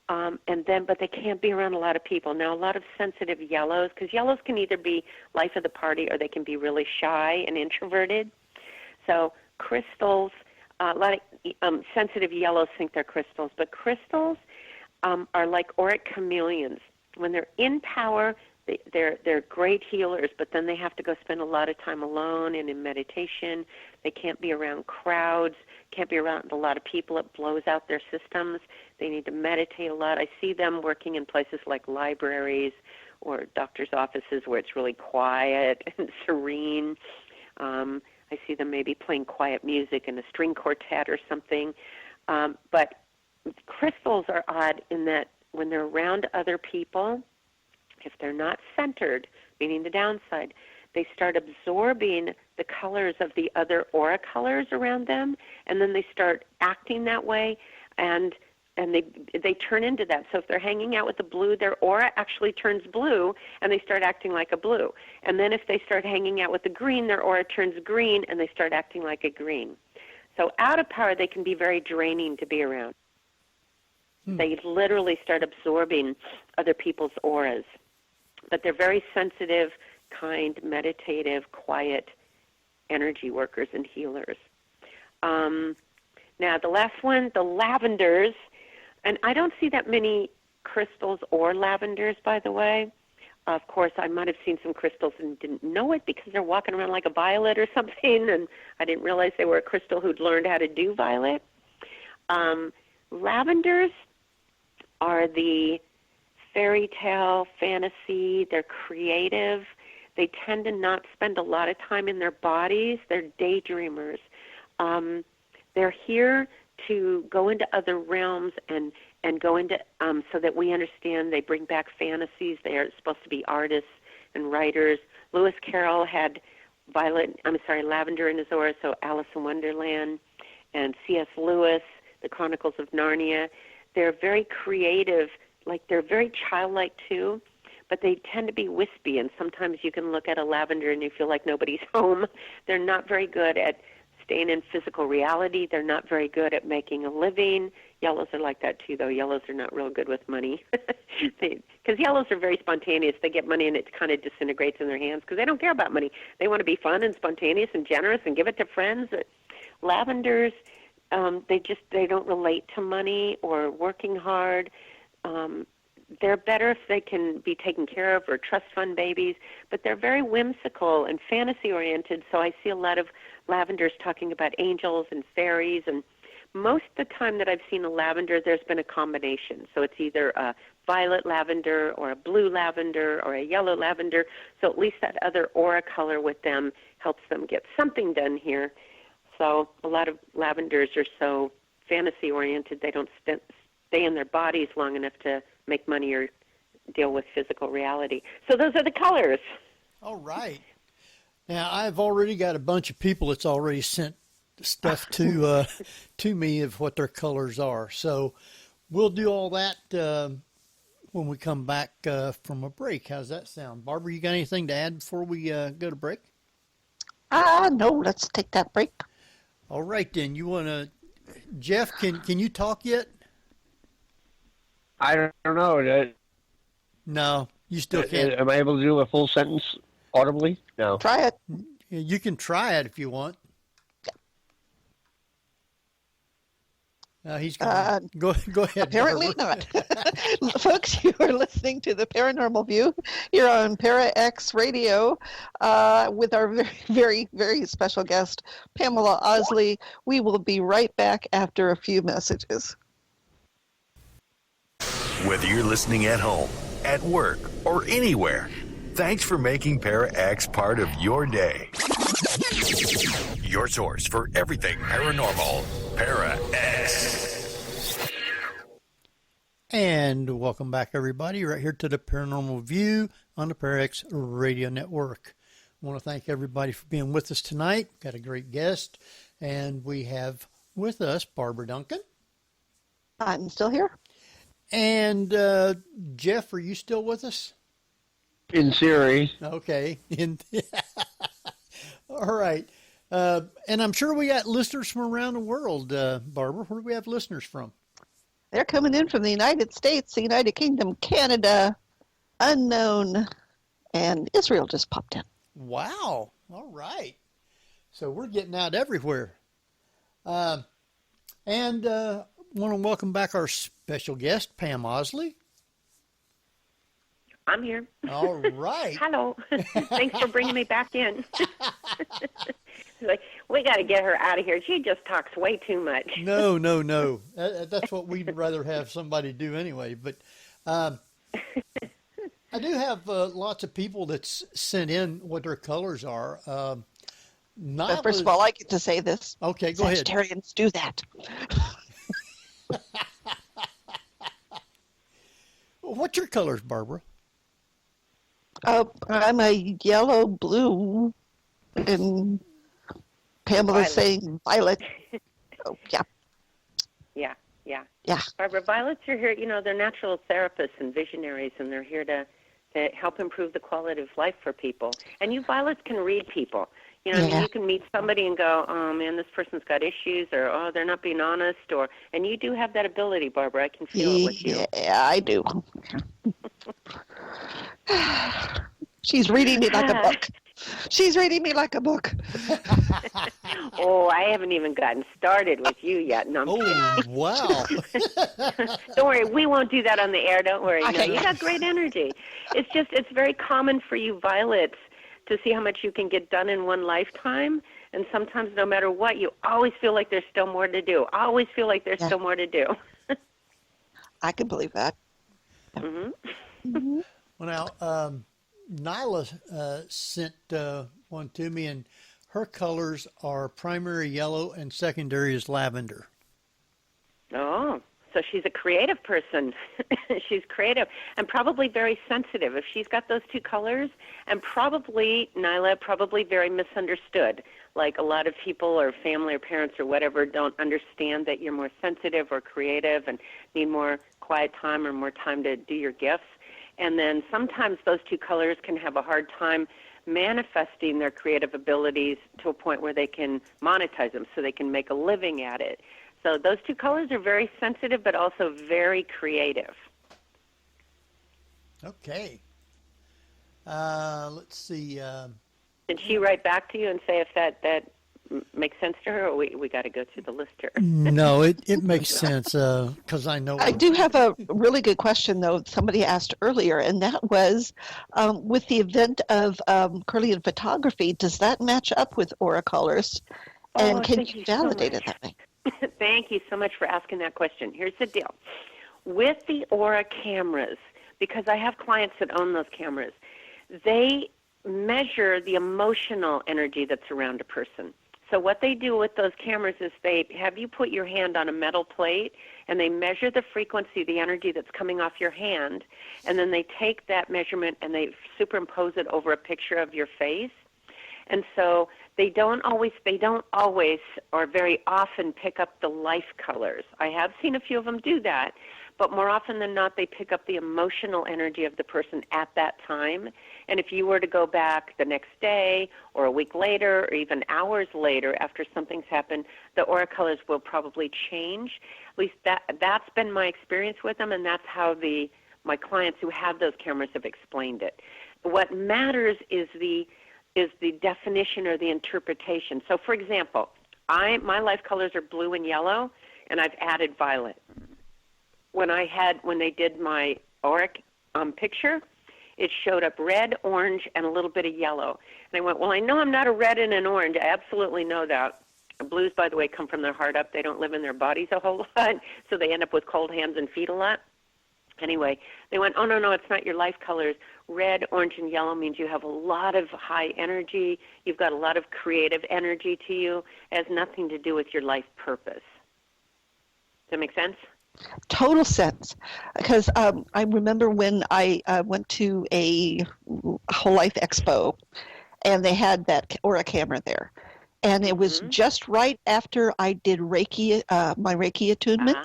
but they can't be around a lot of people. Now, a lot of sensitive yellows, because yellows can either be life of the party or they can be really shy and introverted. So crystals, a lot of sensitive yellows think they're crystals, but crystals are like auric chameleons. When they're in power, they're great healers, but then they have to go spend a lot of time alone and in meditation. They can't be around crowds, can't be around a lot of people. It blows out their systems. They need to meditate a lot. I see them working in places like libraries or doctor's offices where it's really quiet and serene. I see them maybe playing quiet music in a string quartet or something. But crystals are odd in that when they're around other people, if they're not centered, meaning the downside, they start absorbing the colors of the other aura colors around them, and then they start acting that way, and they turn into that. So if they're hanging out with the blue, their aura actually turns blue, and they start acting like a blue. And then if they start hanging out with the green, their aura turns green, and they start acting like a green. So out of power, they can be very draining to be around. They literally start absorbing other people's auras. But they're very sensitive, kind, meditative, quiet energy workers and healers. Now, the last one, the lavenders. And I don't see that many crystals or lavenders, by the way. Of course, I might have seen some crystals and didn't know it because they're walking around like a violet or something, and I didn't realize they were a crystal who'd learned how to do violet. Lavenders are the fairy tale, fantasy. They're creative. They tend to not spend a lot of time in their bodies. They're daydreamers. They're here to go into other realms and go into so that we understand. They bring back fantasies. They are supposed to be artists and writers. Lewis Carroll had lavender in his aura, so Alice in Wonderland, and C.S. Lewis, The Chronicles of Narnia. They're very creative, like they're very childlike too, but they tend to be wispy, and sometimes you can look at a lavender and you feel like nobody's home. They're not very good at staying in physical reality. They're not very good at making a living. Yellows are like that too, though. Yellows are not real good with money because yellows are very spontaneous. They get money and it kind of disintegrates in their hands because they don't care about money. They want to be fun and spontaneous and generous and give it to friends. Lavenders, they don't relate to money or working hard. They're better if they can be taken care of or trust fund babies, but they're very whimsical and fantasy-oriented, so I see a lot of lavenders talking about angels and fairies, and most of the time that I've seen a lavender, there's been a combination. So it's either a violet lavender or a blue lavender or a yellow lavender, so at least that other aura color with them helps them get something done here. So a lot of lavenders are so fantasy-oriented, they don't stay in their bodies long enough to make money or deal with physical reality. So those are the colors. All right. Now, I've already got a bunch of people that's already sent stuff to me of what their colors are. So we'll do all that when we come back from a break. How's that sound? Barbara, you got anything to add before we go to break? No, let's take that break. All right, then. You want to, Jeff, can you talk yet? I don't know. No, you still can't. Am I able to do a full sentence audibly? No. Try it. You can try it if you want. He's going to go ahead. Apparently Barbara. not. Folks, you are listening to the Paranormal View here on Para X Radio with our very, very, very special guest, Pamala Oslie. We will be right back after a few messages. Whether you're listening at home, at work, or anywhere, thanks for making Para X part of your day. Your source for everything paranormal, Para X. And welcome back, everybody, right here to the Paranormal View on the Para X Radio Network. I want to thank everybody for being with us tonight. Got a great guest, and we have with us Barbara Duncan. I'm still here. And Jeff, are you still with us? In theory. Okay. All right. And I'm sure we got listeners from around the world. Barbara, where do we have listeners from? They're coming in from the United States, the United Kingdom, Canada, unknown, and Israel just popped in. Wow. All right. So we're getting out everywhere. And want to welcome back our special guest, Pam Oslie. I'm here. All right. Hello. Thanks for bringing me back in. Like, we got to get her out of here. She just talks way too much. No. That's what we'd rather have somebody do anyway. But I do have lots of people that's sent in what their colors are. But first of all, I get to say this. Okay, go ahead. Sagittarians do that. What's your colors, Barbara? I'm a yellow, blue, and Pamela's saying violet. Oh, yeah. Yeah. Barbara, violets are here, they're natural therapists and visionaries, and they're here to help improve the quality of life for people. And you violets can read people. I mean, you can meet somebody and go, oh, man, this person's got issues, or, oh, they're not being honest, and you do have that ability, Barbara. I can feel it with you. Yeah, I do. She's reading me like a book. She's reading me like a book. Oh, I haven't even gotten started with you yet. No, I'm kidding. Wow. Don't worry, we won't do that on the air. Don't worry. Okay. No, you got great energy. It's very common for you violets to see how much you can get done in one lifetime. And sometimes no matter what, you always feel like there's still more to do. I always feel like there's still more to do. I can believe that. Mm-hmm. Mm-hmm. Well, now, Nyla sent one to me, and her colors are primary yellow and secondary is lavender. Oh, so she's a creative person. She's creative and probably very sensitive. If she's got those two colors, and probably, Nyla, probably very misunderstood. Like a lot of people or family or parents or whatever don't understand that you're more sensitive or creative and need more quiet time or more time to do your gifts. And then sometimes those two colors can have a hard time manifesting their creative abilities to a point where they can monetize them so they can make a living at it. So those two colors are very sensitive but also very creative. Okay. Let's see. Did she write back to you and say if that makes sense to her, or we got to go through the list here? No, it makes sense because I know. I do have a really good question, though, somebody asked earlier, and that was with the event of Kirlian photography, does that match up with aura colors? And can you validate it that way? Thank you so much for asking that question. Here's the deal. With the aura cameras, because I have clients that own those cameras, they measure the emotional energy that's around a person. So what they do with those cameras is they have you put your hand on a metal plate, and they measure the frequency, the energy that's coming off your hand, and then they take that measurement and they superimpose it over a picture of your face. And so they don't always, or very often pick up the life colors. I have seen a few of them do that, but more often than not, they pick up the emotional energy of the person at that time. And if you were to go back the next day or a week later or even hours later after something's happened, the aura colors will probably change. At least that's been my experience with them, and that's how the my clients who have those cameras have explained it. What matters is the definition or the interpretation. So, for example, my life colors are blue and yellow, and I've added violet. When they did my auric picture, it showed up red, orange, and a little bit of yellow. And I went, well, I know I'm not a red and an orange. I absolutely know that. Blues, by the way, come from their heart up. They don't live in their bodies a whole lot, so they end up with cold hands and feet a lot. Anyway, they went, oh, no, it's not your life colors. Red, orange, and yellow means you have a lot of high energy. You've got a lot of creative energy to you. It has nothing to do with your life purpose. Does that make sense? Total sense. Because I remember when I went to a Whole Life Expo, and they had that Aura camera there. And it was just right after I did Reiki, my Reiki attunement.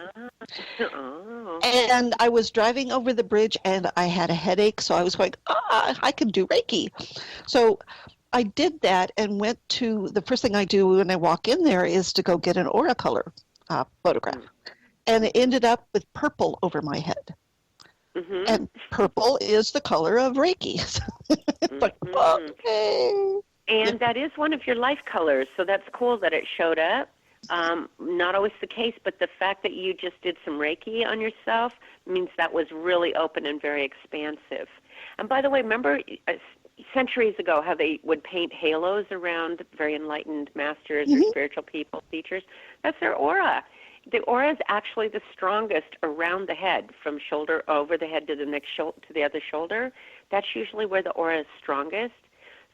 And I was driving over the bridge, and I had a headache, so I was going, I can do Reiki. So I did that and went to, the first thing I do when I walk in there is to go get an aura color photograph. And it ended up with purple over my head. And purple is the color of Reiki. But, okay. And that is one of your life colors, so that's cool that it showed up. Not always the case, but the fact that you just did some Reiki on yourself means that was really open and very expansive. And by the way, remember centuries ago how they would paint halos around very enlightened masters or spiritual people, teachers? That's their aura. The aura is actually the strongest around the head, from shoulder over the head to the next to the other shoulder. That's usually where the aura is strongest.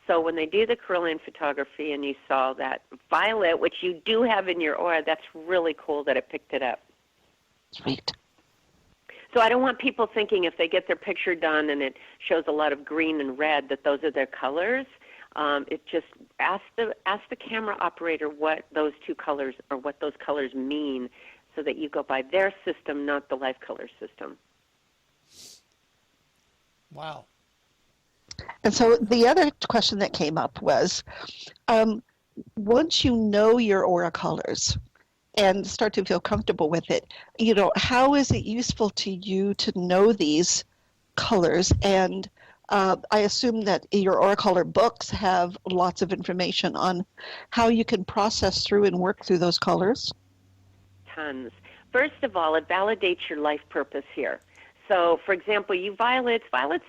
So when they do the Carillion photography and you saw that violet, which you do have in your aura, that's really cool that it picked it up. Sweet. So I don't want people thinking if they get their picture done and it shows a lot of green and red that those are their colors. It just ask the camera operator what those two colors or what those colors mean, so that you go by their system, not the life color system. Wow. And so the other question that came up was, once you know your aura colors and start to feel comfortable with it, how is it useful to you to know these colors? And I assume that your aura color books have lots of information on how you can process through and work through those colors. Tons. First of all, it validates your life purpose here. So, for example, you violets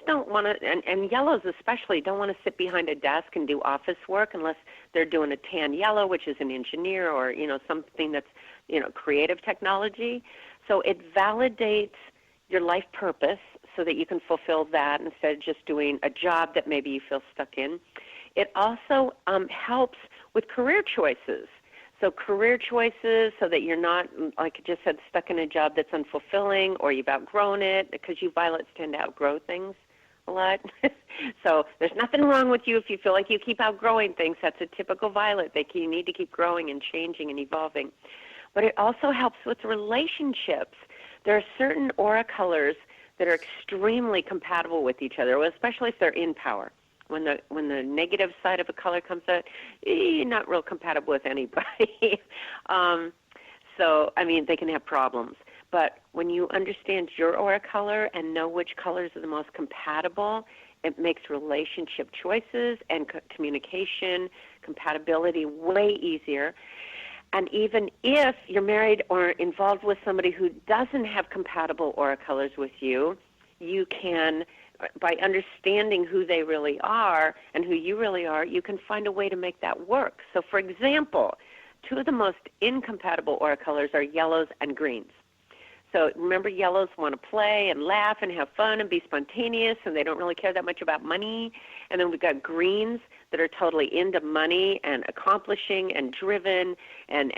don't want to, and yellows especially, don't want to sit behind a desk and do office work unless they're doing a tan yellow, which is an engineer, or, something that's, creative technology. So it validates your life purpose so that you can fulfill that instead of just doing a job that maybe you feel stuck in. It also helps with career choices. So career choices, so that you're not, like I just said, stuck in a job that's unfulfilling or you've outgrown it, because you violets tend to outgrow things a lot. So there's nothing wrong with you if you feel like you keep outgrowing things. That's a typical violet. You need to keep growing and changing and evolving. But it also helps with relationships. There are certain aura colors that are extremely compatible with each other, especially if they're in power. When the negative side of a color comes out, you're not real compatible with anybody. They can have problems. But when you understand your aura color and know which colors are the most compatible, it makes relationship choices and communication, compatibility way easier. And even if you're married or involved with somebody who doesn't have compatible aura colors with you, you can, by understanding who they really are and who you really are, you can find a way to make that work. So, for example, two of the most incompatible aura colors are yellows and greens. So remember, yellows want to play and laugh and have fun and be spontaneous, and they don't really care that much about money. And then we've got greens that are totally into money and accomplishing and driven and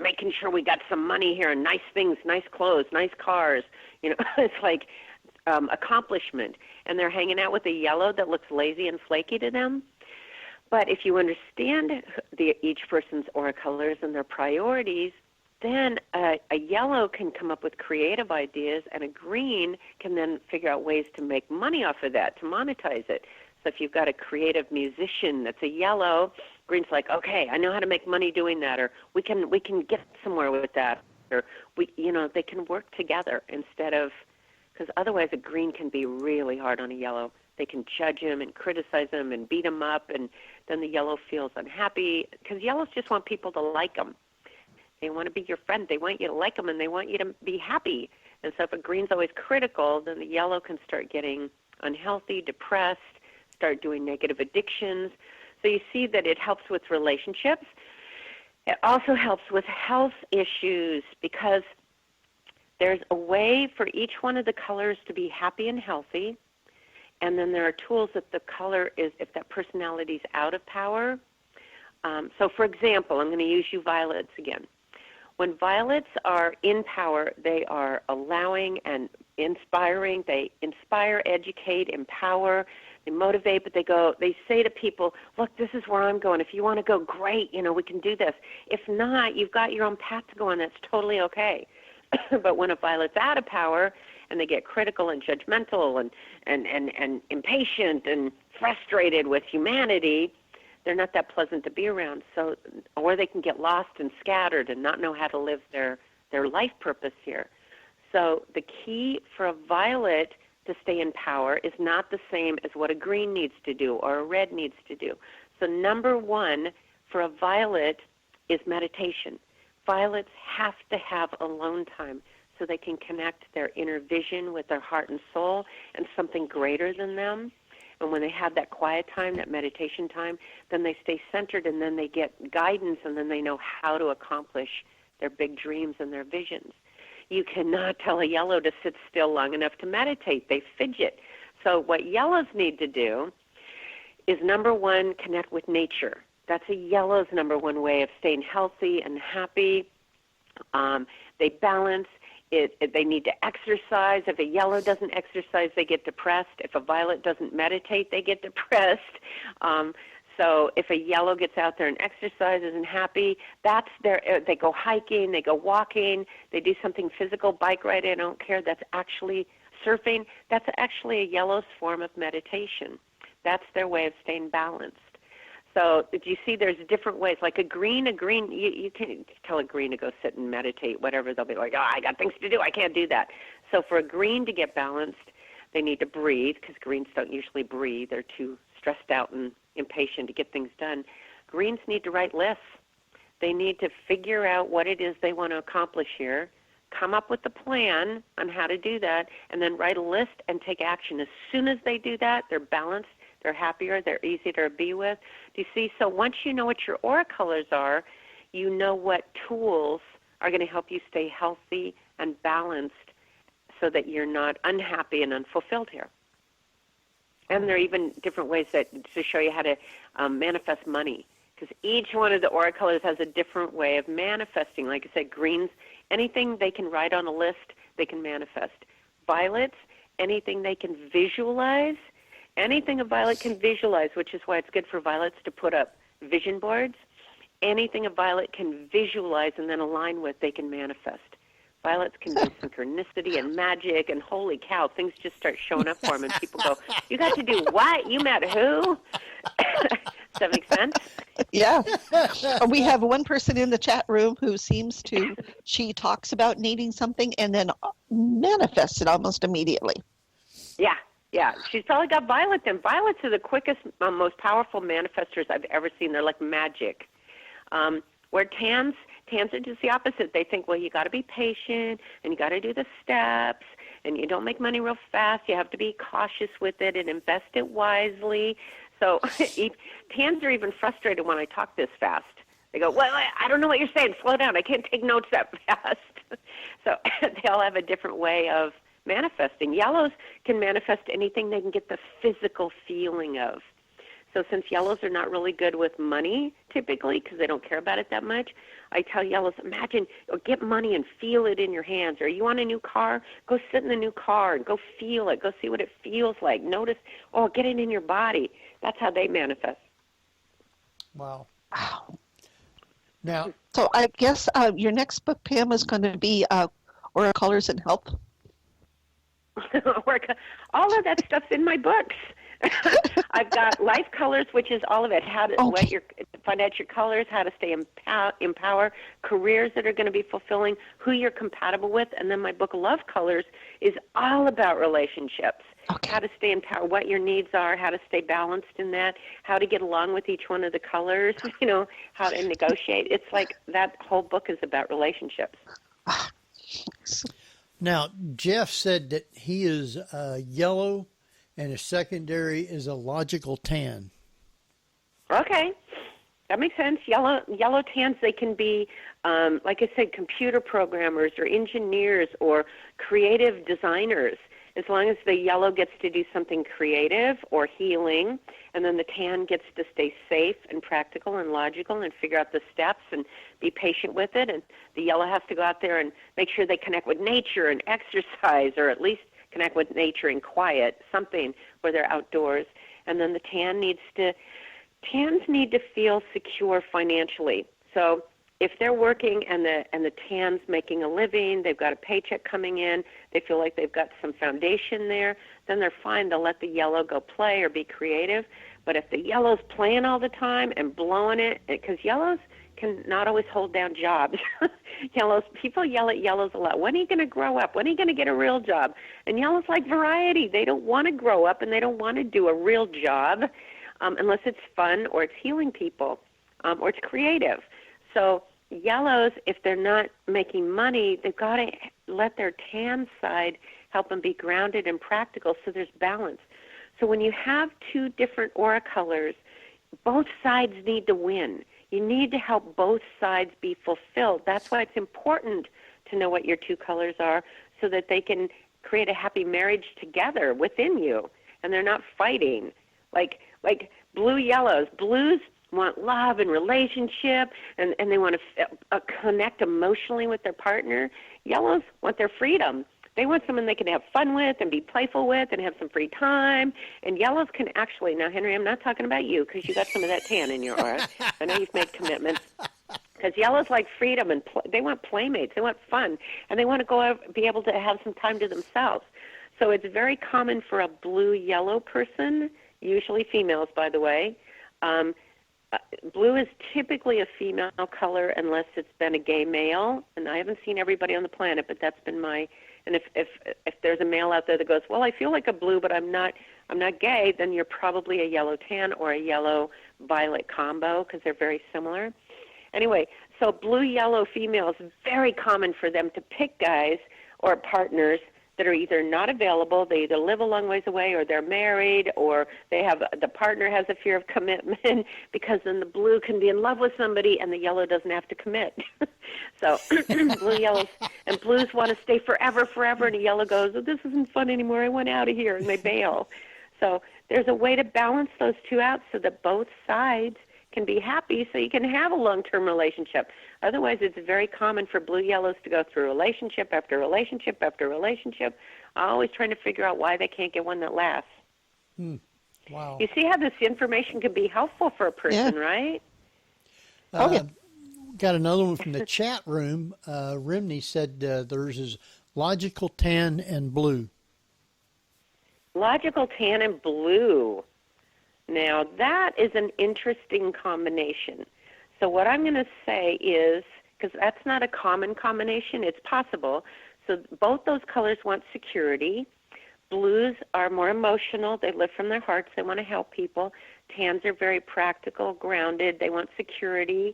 making sure we got some money here and nice things, nice clothes, nice cars. It's like accomplishment. And they're hanging out with a yellow that looks lazy and flaky to them. But if you understand each person's aura colors and their priorities, then a yellow can come up with creative ideas, and a green can then figure out ways to make money off of that, to monetize it. So if you've got a creative musician that's a yellow, green's like, okay, I know how to make money doing that, or we can get somewhere with that, or they can work together instead of because otherwise a green can be really hard on a yellow. They can judge him and criticize him and beat him up, and then the yellow feels unhappy because yellows just want people to like them. They want to be your friend. They want you to like them, and they want you to be happy. And so if a green's always critical, then the yellow can start getting unhealthy, depressed, start doing negative addictions. So you see that it helps with relationships. It also helps with health issues because there's a way for each one of the colors to be happy and healthy. And then there are tools if the color is, if that personality is out of power. So for example, I'm going to use you violets again. When violets are in power, they are allowing and inspiring. They inspire, educate, empower, they motivate, but they say to people, look, this is where I'm going. If you want to go, great, we can do this. If not, you've got your own path to go on. That's totally okay. But when a violet's out of power and they get critical and judgmental and impatient and frustrated with humanity, they're not that pleasant to be around. So, or they can get lost and scattered and not know how to live their life purpose here. So the key for a violet to stay in power is not the same as what a green needs to do or a red needs to do. So number one for a violet is meditation. Violets have to have alone time so they can connect their inner vision with their heart and soul and something greater than them. And when they have that quiet time, that meditation time, then they stay centered and then they get guidance and then they know how to accomplish their big dreams and their visions. You cannot tell a yellow to sit still long enough to meditate. They fidget. So what yellows need to do is, number one, connect with nature. That's a yellow's number one way of staying healthy and happy. They balance. They need to exercise. If a yellow doesn't exercise, they get depressed. If a violet doesn't meditate, they get depressed. So if a yellow gets out there and exercises and happy, that's they go hiking, they go walking, they do something physical, bike ride, I don't care. That's actually surfing. That's actually a yellow's form of meditation. That's their way of staying balanced. So do you see there's different ways? Like a green, you can't tell a green to go sit and meditate, whatever. They'll be like, oh, I got things to do. I can't do that. So for a green to get balanced, they need to breathe because greens don't usually breathe. They're too stressed out and impatient to get things done. Greens need to write lists. They need to figure out what it is they want to accomplish here, come up with a plan on how to do that, and then write a list and take action. As soon as they do that, they're balanced. They're happier. They're easy to be with. Do you see? So once you know what your aura colors are, you know what tools are going to help you stay healthy and balanced so that you're not unhappy and unfulfilled here. And there are even different ways to show you how to manifest money, because each one of the aura colors has a different way of manifesting. Like I said, greens, anything they can write on a list, they can manifest. Violets, anything they can visualize. Anything a violet can visualize, which is why it's good for violets to put up vision boards. Anything a violet can visualize and then align with, they can manifest. Violets can do synchronicity and magic, and holy cow, things just start showing up for them, and people go, you got to do what? You met who? Does that make sense? Yeah. We have one person in the chat room who she talks about needing something and then manifests it almost immediately. Yeah. Yeah, she's probably got violet then. Violets are the quickest, most powerful manifestors I've ever seen. They're like magic. Where tans are just the opposite. They think, well, you got to be patient and you got to do the steps and you don't make money real fast. You have to be cautious with it and invest it wisely. So tans are even frustrated when I talk this fast. They go, well, I don't know what you're saying. Slow down. I can't take notes that fast. So they all have a different way of manifesting. Yellows can manifest anything they can get the physical feeling of. So since yellows are not really good with money typically because they don't care about it that much, I tell yellows, imagine, or get money and feel it in your hands. Or you want a new car? Go sit in the new car and go feel it. Go see what it feels like. Notice, get it in your body. That's how they manifest. Wow. Now, so I guess your next book, Pam, is going to be Aura Colors and Health. All of that stuff's in my books. I've got life colors, which is all of it. How to find out your colors, how to stay empower, careers that are going to be fulfilling, who you're compatible with, and then my book Love Colors is all about relationships. Okay. How to stay in power, what your needs are, how to stay balanced in that, how to get along with each one of the colors, how to negotiate. It's like that whole book is about relationships. Now, Jeff said that he is yellow and his secondary is a logical tan. Okay. That makes sense. Yellow tans, they can be, like I said, computer programmers or engineers or creative designers. As long as the yellow gets to do something creative or healing, and then the tan gets to stay safe and practical and logical and figure out the steps and be patient with it. And the yellow has to go out there and make sure they connect with nature and exercise, or at least connect with nature and quiet, something where they're outdoors. And then the tans need to feel secure financially. So if they're working and the tan's making a living, they've got a paycheck coming in, they feel like they've got some foundation there, then they're fine. They'll let the yellow go play or be creative. But if the yellow's playing all the time and blowing it, because yellows can not always hold down jobs. People yell at yellows a lot. When are you going to grow up? When are you going to get a real job? And yellows like variety. They don't want to grow up and they don't want to do a real job unless it's fun or it's healing people or it's creative. So yellows, if they're not making money, they've got to let their tan side help them be grounded and practical so there's balance. So when you have two different aura colors, both sides need to win. You need to help both sides be fulfilled. That's why it's important to know what your two colors are so that they can create a happy marriage together within you and they're not fighting. Like blue yellows. Blues want love and relationship and they want to connect emotionally with their partner. Yellows want their freedom. They want someone they can have fun with and be playful with and have some free time. And yellows can actually, now, Henry, I'm not talking about you because you got some of that tan in your aura. I know you've made commitments. Because yellows like freedom and they want playmates. They want fun. And they want to go out, be able to have some time to themselves. So it's very common for a blue-yellow person, usually females, by the way. Blue is typically a female color unless it's been a gay male. And I haven't seen everybody on the planet, but that's been my... And if there's a male out there that goes, well, I feel like a blue, but I'm not gay, then you're probably a yellow tan or a yellow violet combo because they're very similar. Anyway, so blue-yellow females, very common for them to pick guys or partners that are either not available, they either live a long ways away, or they're married, or the partner has a fear of commitment, because then the blue can be in love with somebody and the yellow doesn't have to commit. So blue-yellows, and blues want to stay forever, and the yellow goes, oh, this isn't fun anymore, I want out of here, and they bail. So there's a way to balance those two out so that both sides can be happy so you can have a long-term relationship. Otherwise, it's very common for blue-yellows to go through relationship after relationship after relationship, always trying to figure out why they can't get one that lasts. Wow. You see how this information can be helpful for a person, right? Got another one from the chat room. Rimney said theirs is logical tan and blue. Logical tan and blue. Now, that is an interesting combination. So what I'm going to say is, because that's not a common combination, it's possible. So both those colors want security. Blues are more emotional. They live from their hearts. They want to help people. Tans are very practical, grounded. They want security.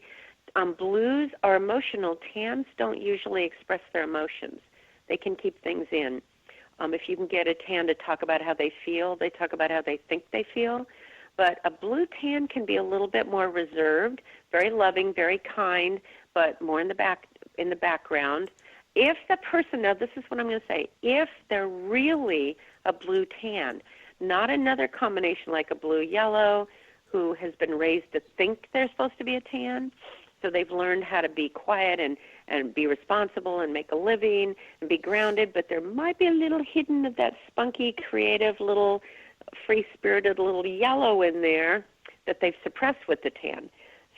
Blues are emotional. Tans don't usually express their emotions. They can keep things in. If you can get a tan to talk about how they feel, they talk about how they think they feel. But a blue tan can be a little bit more reserved, very loving, very kind, but more in the background. If the person, now this is what I'm going to say, if they're really a blue tan, not another combination like a blue-yellow who has been raised to think they're supposed to be a tan, so they've learned how to be quiet and be responsible and make a living and be grounded, but there might be a little hidden of that spunky, creative, little free-spirited little yellow in there that they've suppressed with the tan.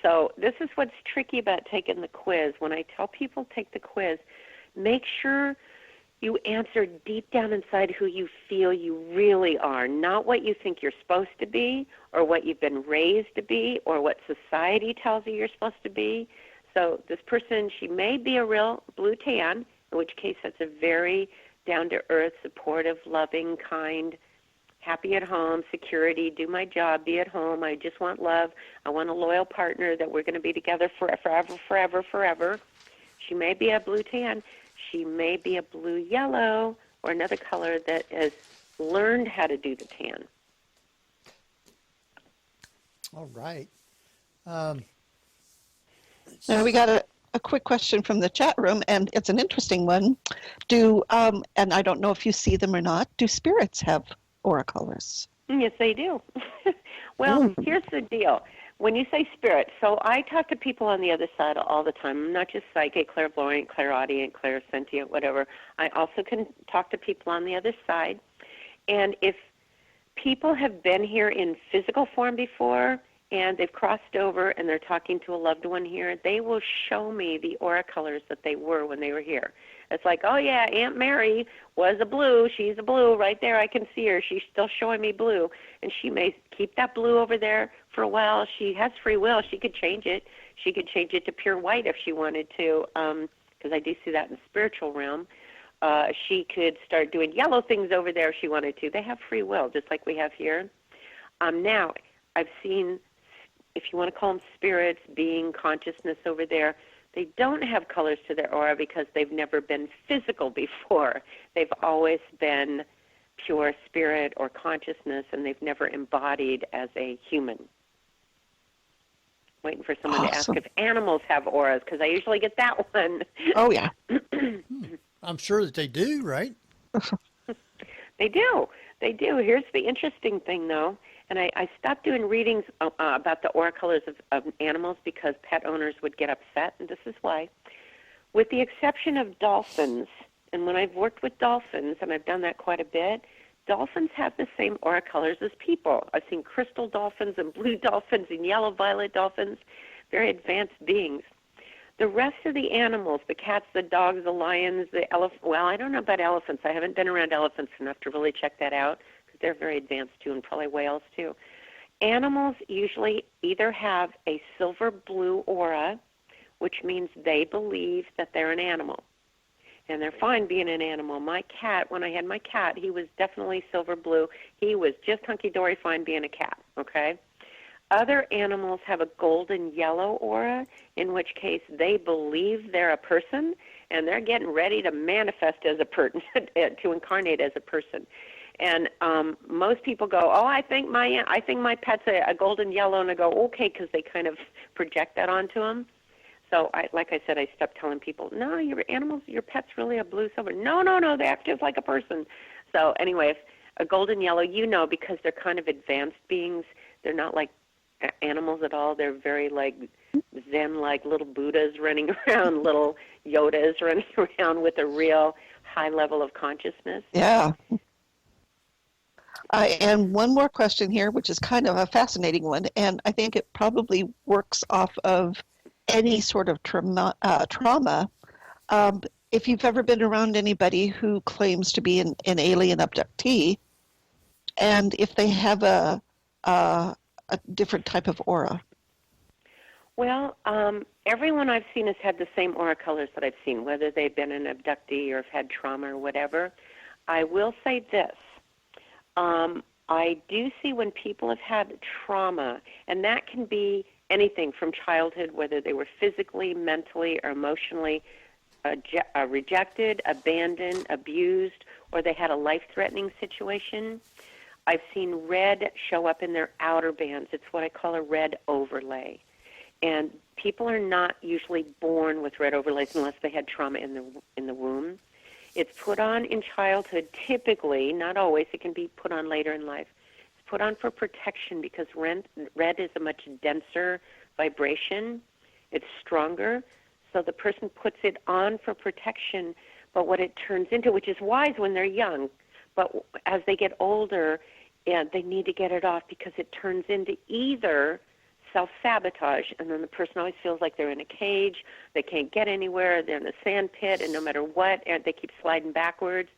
So this is what's tricky about taking the quiz. When I tell people take the quiz, make sure You answer deep down inside who you feel you really are, not what you think you're supposed to be or what you've been raised to be or what society tells you you're supposed to be. So this person, she may be a real blue tan, in which case that's a very down-to-earth, supportive, loving, kind, happy at home, security, do my job, be at home. I just want love. I want a loyal partner that we're going to be together forever, forever, forever. She may be a blue tan. She may be a blue yellow or another color that has learned how to do the tan. All right. Now we got a quick question from the chat room, and it's an interesting one. And I don't know if you see them or not, do spirits have aura colors? Yes, they do. Well, here's the deal. When you say spirit, so I talk to people on the other side all the time. I'm not just psychic, clairvoyant, clairaudient, clairsentient, whatever. I also can talk to people on the other side. And if people have been here in physical form before and they've crossed over and they're talking to a loved one here, they will show me the aura colors that they were when they were here. It's like, oh, yeah, Aunt Mary was a blue. She's a blue right there. I can see her. She's still showing me blue. And she may keep that blue over there for a while. She has free will. She could change it. She could change it to pure white if she wanted to, because I do see that in the spiritual realm. She could start doing yellow things over there if she wanted to. They have free will, just like we have here. Now, I've seen, if you want to call them spirits, being, consciousness over there, they don't have colors to their aura because they've never been physical before. They've always been pure spirit or consciousness, and they've never embodied as a human. Waiting for someone to ask if animals have auras, because I usually get that one. Oh, yeah. I'm sure that they do, right? They do. They do. Here's the interesting thing, though. And I stopped doing readings about the aura colors of animals because pet owners would get upset, and this is why. With the exception of dolphins, and when I've worked with dolphins, and I've done that quite a bit, dolphins have the same aura colors as people. I've seen crystal dolphins and blue dolphins and yellow-violet dolphins, very advanced beings. The rest of the animals, the cats, the dogs, the lions, the elephants, well, I don't know about elephants. I haven't been around elephants enough to really check that out. They're very advanced, too, and probably whales, too. Animals usually either have a silver-blue aura, which means they believe that they're an animal, and they're fine being an animal. My cat, when I had my cat, he was definitely silver-blue. He was just hunky-dory fine being a cat, okay? Other animals have a golden yellow aura, in which case they believe they're a person, and they're getting ready to manifest as a person, to incarnate as a person. And most people go, oh, I think my pet's a golden yellow, and I go, okay, because they kind of project that onto them. So, like I said, I stopped telling people, no, your pet's really a blue silver. No, they act just like a person. So anyway, if a golden yellow, because they're kind of advanced beings, they're not like animals at all. They're very like Zen-like little Buddhas running around, little Yodas running around with a real high level of consciousness. Yeah. And one more question here, which is kind of a fascinating one, and I think it probably works off of any sort of trauma. If you've ever been around anybody who claims to be an alien abductee, and if they have a different type of aura. Well, everyone I've seen has had the same aura colors that I've seen, whether they've been an abductee or have had trauma or whatever. I will say this. I do see when people have had trauma, and that can be anything from childhood, whether they were physically, mentally, or emotionally rejected, abandoned, abused, or they had a life-threatening situation. I've seen red show up in their outer bands. It's what I call a red overlay. And people are not usually born with red overlays unless they had trauma in the womb. It's put on in childhood typically, not always. It can be put on later in life. It's put on for protection because red is a much denser vibration. It's stronger. So the person puts it on for protection. But what it turns into, which is wise when they're young, but as they get older, they need to get it off because it turns into either self-sabotage, and then the person always feels like they're in a cage, they can't get anywhere, they're in a sand pit, and no matter what, and they keep sliding backwards,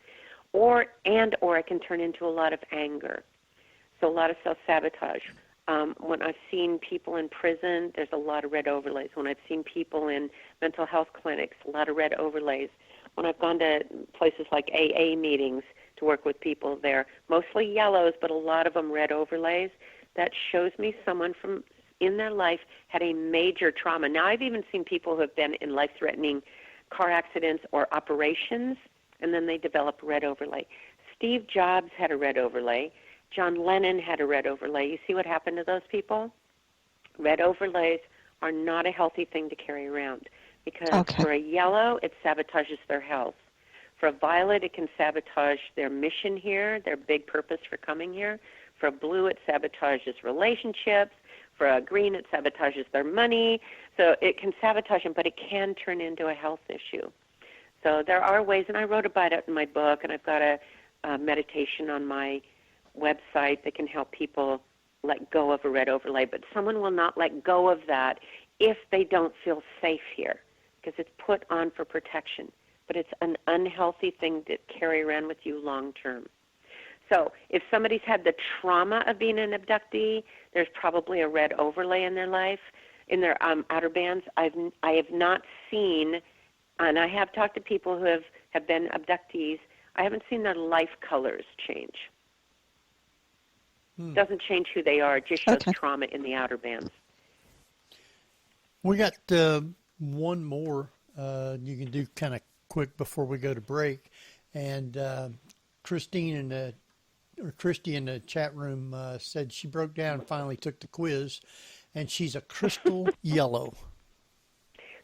or it can turn into a lot of anger. So a lot of self-sabotage. When I've seen people in prison, there's a lot of red overlays. When I've seen people in mental health clinics, a lot of red overlays. When I've gone to places like AA meetings to work with people there, mostly yellows, but a lot of them red overlays. That shows me someone from in their life had a major trauma. Now, I've even seen people who have been in life-threatening car accidents or operations, and then they develop red overlay. Steve Jobs had a red overlay. John Lennon had a red overlay. You see what happened to those people? Red overlays are not a healthy thing to carry around because for a yellow, it sabotages their health. For a violet, it can sabotage their mission here, their big purpose for coming here. For a blue, it sabotages relationships. For a green, it sabotages their money. So it can sabotage them, but it can turn into a health issue. So there are ways, and I wrote about it in my book, and I've got a meditation on my website that can help people let go of a red overlay. But someone will not let go of that if they don't feel safe here because it's put on for protection. But it's an unhealthy thing to carry around with you long term. So if somebody's had the trauma of being an abductee, there's probably a red overlay in their life, in their outer bands. I have not seen, and I have talked to people who have been abductees, I haven't seen their life colors change. Doesn't change who they are, it just shows trauma in the outer bands. We got one more you can do kind of quick before we go to break. And Christy in the chat room said she broke down and finally took the quiz, and she's a crystal yellow.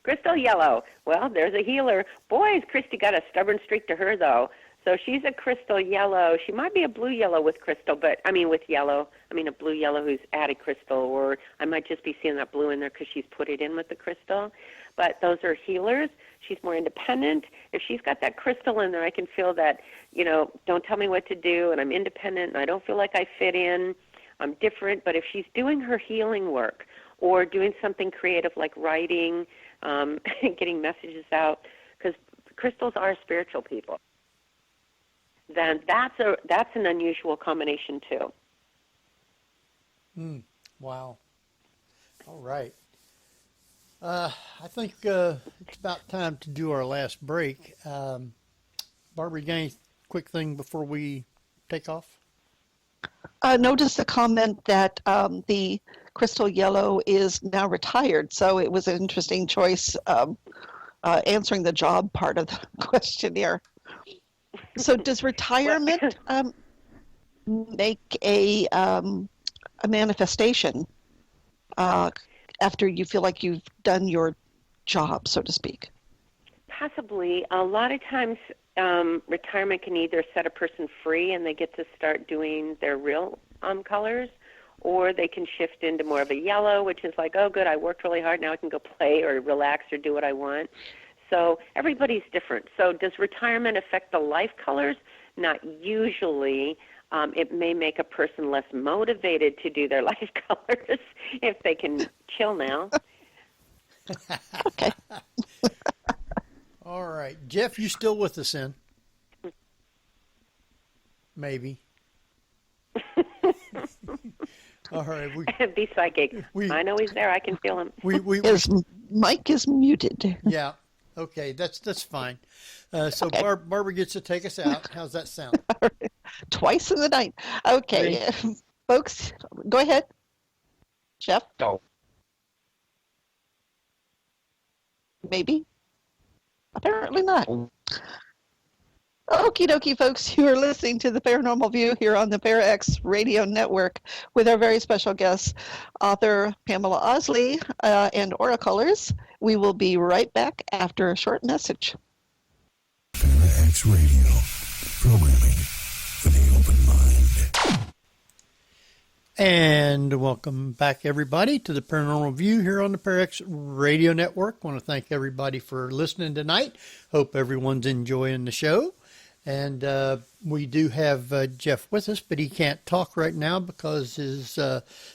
Crystal yellow. Well, there's a healer. Boy, Christy got a stubborn streak to her, though. So she's a crystal yellow. She might be a blue yellow with crystal, with yellow. A blue yellow who's added crystal, or I might just be seeing that blue in there because she's put it in with the crystal. But those are healers. She's more independent. If she's got that crystal in there, I can feel that, don't tell me what to do, and I'm independent, and I don't feel like I fit in. I'm different. But if she's doing her healing work or doing something creative like writing, getting messages out, because crystals are spiritual people, then that's an unusual combination too. Wow. All right. I think it's about time to do our last break. Barbara, you got any quick thing before we take off? Notice the comment that the crystal yellow is now retired, so it was an interesting choice answering the job part of the questionnaire. So does retirement make a manifestation after you feel like you've done your job, so to speak? Possibly. A lot of times retirement can either set a person free and they get to start doing their real colors, or they can shift into more of a yellow, which is like, oh, good, I worked really hard, now I can go play or relax or do what I want. So everybody's different. So does retirement affect the life colors? Not usually. It may make a person less motivated to do their life colors if they can chill now. Okay. All right. Jeff, you still with us in? Maybe. All right. Be psychic. I know he's there. I can feel him. His mic is muted. Yeah. Okay. That's fine. So okay. Barbara gets to take us out. How's that sound? Twice in the night. Okay. Folks, go ahead. Jeff? No. Maybe? Apparently not. Okie dokie, folks. You are listening to the Paranormal View here on the ParaX Radio Network with our very special guest, author Pamala Oslie and Aura Colors. We will be right back after a short message. ParaX Radio, programming for the open mind. And welcome back, everybody, to the Paranormal View here on the ParaX Radio Network. I want to thank everybody for listening tonight. Hope everyone's enjoying the show. And we do have Jeff with us, but he can't talk right now because his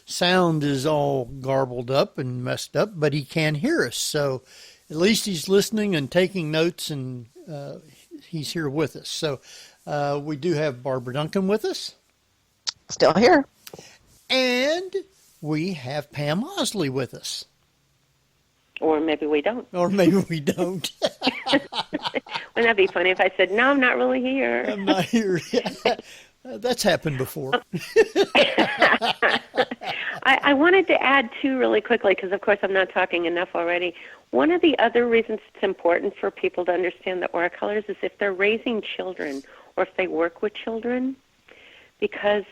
sound is all garbled up and messed up, but he can hear us. So at least he's listening and taking notes, and he's here with us. So we do have Barbara Duncan with us. Still here. And we have Pam Oslie with us. Or maybe we don't. Or maybe we don't. Wouldn't that be funny if I said, no, I'm not really here? I'm not here. That's happened before. I wanted to add, too, really quickly, because, of course, I'm not talking enough already. One of the other reasons it's important for people to understand the aura colors is if they're raising children or if they work with children, because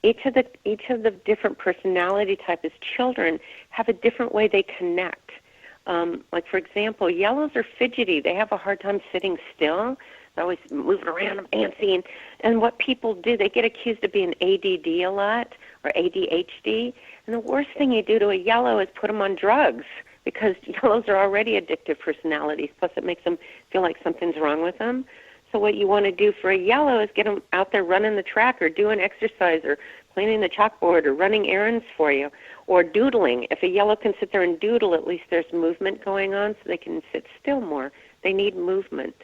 each of the different personality types, children have a different way they connect. Like, for example, yellows are fidgety. They have a hard time sitting still. They're always moving around and antsy. And what people do, they get accused of being ADD a lot or ADHD. And the worst thing you do to a yellow is put them on drugs, because yellows are already addictive personalities. Plus, it makes them feel like something's wrong with them. So what you want to do for a yellow is get them out there running the track or doing exercise or cleaning the chalkboard or running errands for you or doodling. If a yellow can sit there and doodle, at least there's movement going on so they can sit still more. They need movement.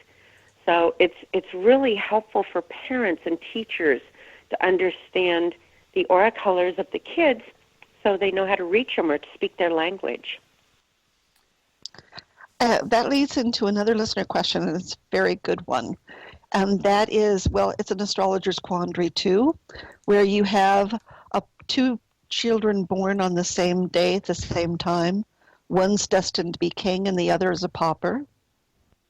So it's really helpful for parents and teachers to understand the aura colors of the kids so they know how to reach them or to speak their language. That leads into another listener question, and it's a very good one. And that is, well, it's an astrologer's quandary, too, where you have two children born on the same day at the same time. One's destined to be king and the other is a pauper.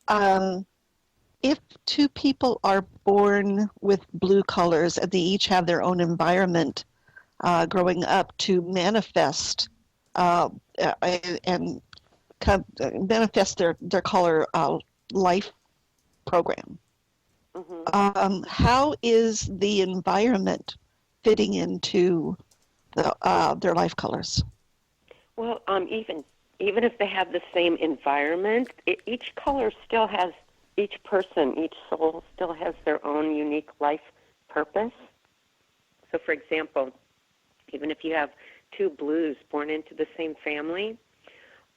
If two people are born with blue colors and they each have their own environment growing up to manifest and manifest their color life program. Mm-hmm. How is the environment fitting into their life colors? Well, even if they have the same environment, each color still has, each person, each soul still has their own unique life purpose. So, for example, even if you have two blues born into the same family,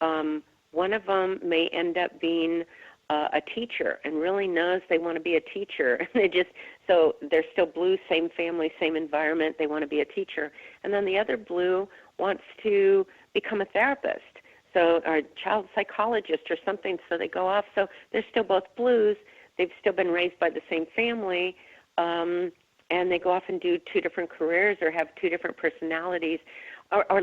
one of them may end up being a teacher and really knows they want to be a teacher. And so they're still blue, same family, same environment, they want to be a teacher. And then the other blue wants to become a therapist, so or a child psychologist or something, so they go off. So they're still both blues, they've still been raised by the same family, and they go off and do two different careers or have two different personalities. Or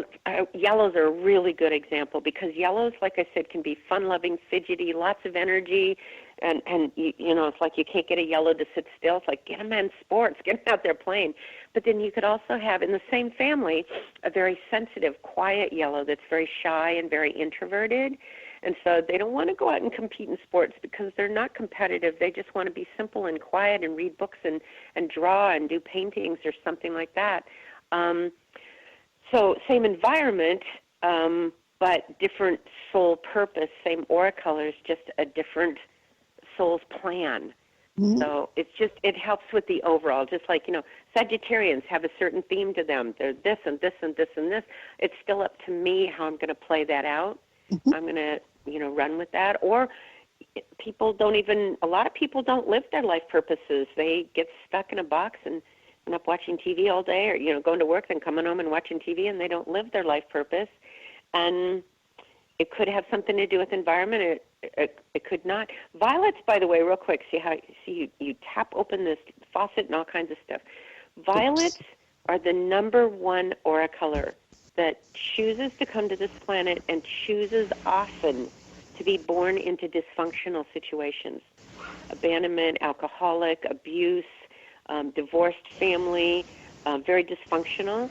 yellows are a really good example, because yellows, like I said, can be fun-loving, fidgety, lots of energy, and you know, it's like you can't get a yellow to sit still. It's like, get them in sports, get them out there playing. But then you could also have, in the same family, a very sensitive, quiet yellow that's very shy and very introverted. And so they don't want to go out and compete in sports because they're not competitive. They just want to be simple and quiet and read books and draw and do paintings or something like that. So same environment, but different soul purpose, same aura colors, just a different soul's plan. Mm-hmm. So it helps with the overall, just like, you know, Sagittarians have a certain theme to them. They're this and this and this and this. It's still up to me how I'm going to play that out. Mm-hmm. I'm going to, you know, run with that. Or a lot of people don't live their life purposes. They get stuck in a box and end up watching TV all day, or, you know, going to work, then coming home and watching TV, and they don't live their life purpose. And it could have something to do with environment. It could not. Violets, by the way, real quick, you tap open this faucet and all kinds of stuff. Violets are the number one aura color that chooses to come to this planet and chooses often to be born into dysfunctional situations. Abandonment, alcoholic, abuse, divorced family, very dysfunctional,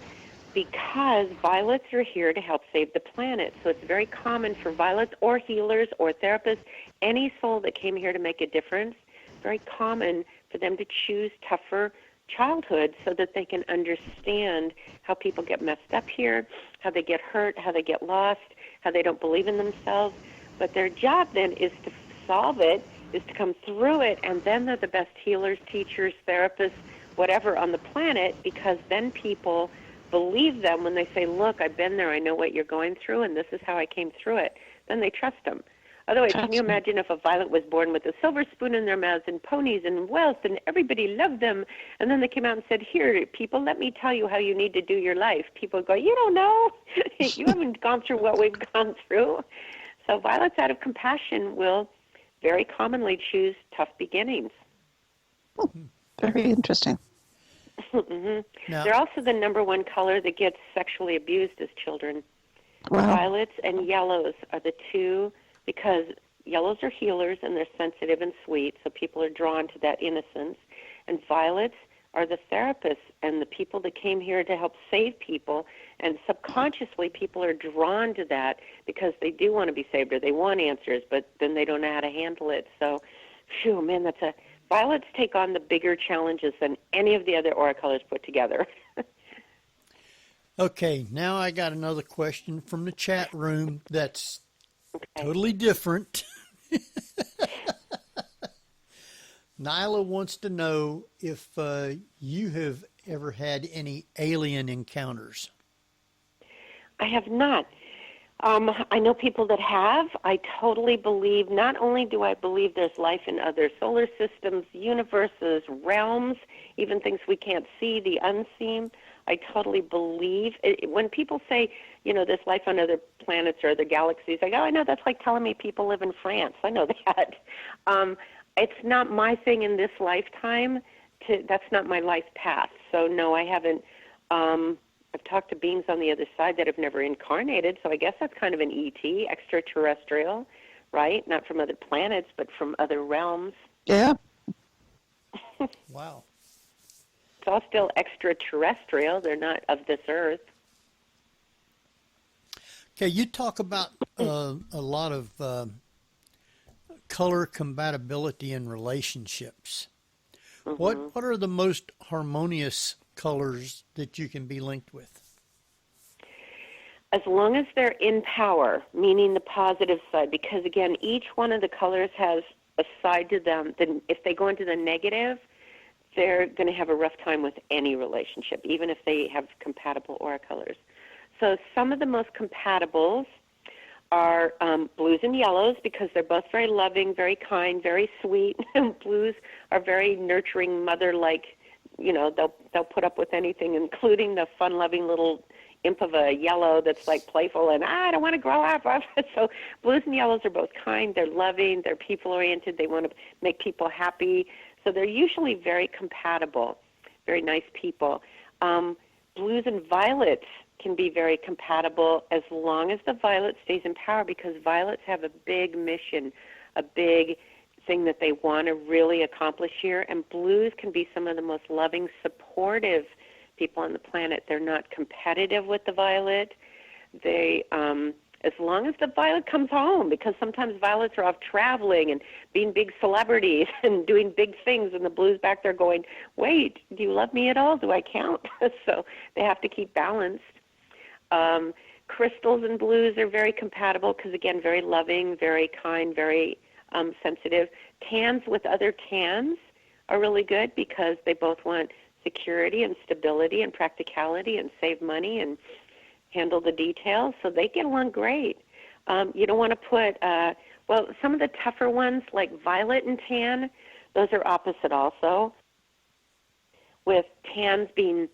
because violets are here to help save the planet. So it's very common for violets or healers or therapists, any soul that came here to make a difference, very common for them to choose tougher childhood so that they can understand how people get messed up here, how they get hurt, how they get lost, how they don't believe in themselves. But their job then is to solve it is to come through it, and then they're the best healers, teachers, therapists, whatever on the planet, because then people believe them when they say, look, I've been there, I know what you're going through, and this is how I came through it. Then they trust them. Otherwise, can you imagine if a violet was born with a silver spoon in their mouths and ponies and wealth and everybody loved them, and then they came out and said, here, people, let me tell you how you need to do your life. People go, you don't know. You haven't gone through what we've gone through. So violets out of compassion will very commonly choose tough beginnings. Very interesting. Mm-hmm. Now, They're also the number one color that gets sexually abused as children. Wow. Violets and yellows are the two, because yellows are healers and they're sensitive and sweet, so people are drawn to that innocence. And violets are the therapists and the people that came here to help save people. And subconsciously, people are drawn to that because they do want to be saved or they want answers, but then they don't know how to handle it. So, phew, man, violets take on the bigger challenges than any of the other aura colors put together. okay, now I got another question from the chat room that's Okay. totally different. Nyla wants to know if you have ever had any alien encounters. I have not. I know people that have. I totally believe, not only do I believe there's life in other solar systems, universes, realms, even things we can't see, the unseen, I totally believe. When people say, there's life on other planets or other galaxies, I go, I know, that's like telling me people live in France. I know that. It's not my thing in this lifetime. That's not my life path. So, no, I haven't. I've talked to beings on the other side that have never incarnated, so I guess that's kind of an ET, extraterrestrial, right? Not from other planets, but from other realms. Yeah. Wow. It's all still extraterrestrial. They're not of this earth. Okay, you talk about a lot of color compatibility in relationships. Mm-hmm. What are the most harmonious colors that you can be linked with? As long as they're in power, meaning the positive side, because, again, each one of the colors has a side to them. Then if they go into the negative, they're going to have a rough time with any relationship, even if they have compatible aura colors. So some of the most compatibles are blues and yellows, because they're both very loving, very kind, very sweet. Blues are very nurturing, mother-like. They'll put up with anything, including the fun-loving little imp of a yellow that's like playful and I don't want to grow up. So blues and yellows are both kind. They're loving. They're people-oriented. They want to make people happy. So they're usually very compatible, very nice people. Blues and violets can be very compatible as long as the violet stays in power, because violets have a big mission, a big thing that they want to really accomplish here. And blues can be some of the most loving, supportive people on the planet. They're not competitive with the violet. They, as long as the violet comes home, because sometimes violets are off traveling and being big celebrities and doing big things, and the blues back there going, wait, do you love me at all? Do I count? So they have to keep balanced. Crystals and blues are very compatible because, again, very loving, very kind, very sensitive. Tans with other tans are really good because they both want security and stability and practicality and save money and handle the details, so they get along great. You don't want to put, some of the tougher ones like violet and tan, those are opposite also, with tans being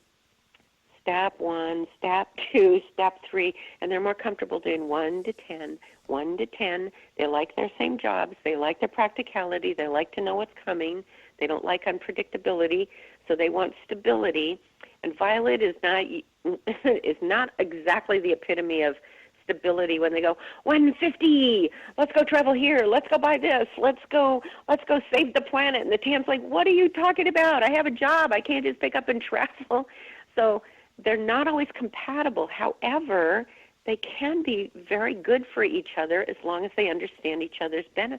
step 1, step 2, step 3, and they're more comfortable doing 1 to 10, 1 to 10. They like their same jobs. They like their practicality. They like to know what's coming. They don't like unpredictability, so they want stability. And violet is not exactly the epitome of stability when they go 150. Let's go travel here. Let's go buy this. Let's go save the planet. And the tan's like, what are you talking about? I have a job. I can't just pick up and travel. So they're not always compatible. However, they can be very good for each other as long as they understand each other's their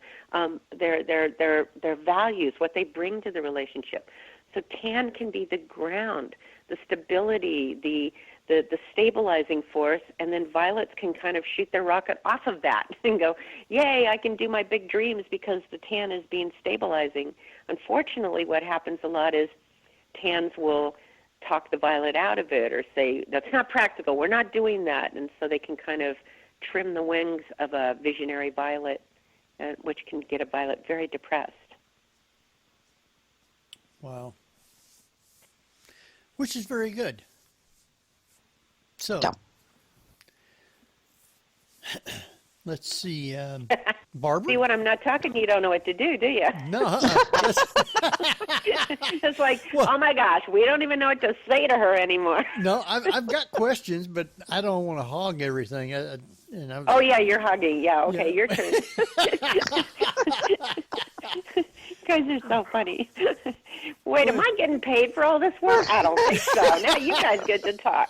values, what they bring to the relationship. So tan can be the ground, the stability, the stabilizing force, and then violets can kind of shoot their rocket off of that and go, yay, I can do my big dreams because the tan is being stabilizing. Unfortunately, what happens a lot is tans will talk the violet out of it or say, that's not practical, we're not doing that. And so they can kind of trim the wings of a visionary violet, which can get a violet very depressed. Wow. Which is very good. So, Yeah. let's see. Barbara? See, when I'm not talking, you don't know what to do you? No. It's like, oh my gosh, we don't even know what to say to her anymore. No, I've got questions, but I don't want to hog everything. Oh, yeah, you're hugging. Yeah, okay, your turn. You guys are so funny. Wait, am I getting paid for all this work? I don't think so. Now you guys get to talk.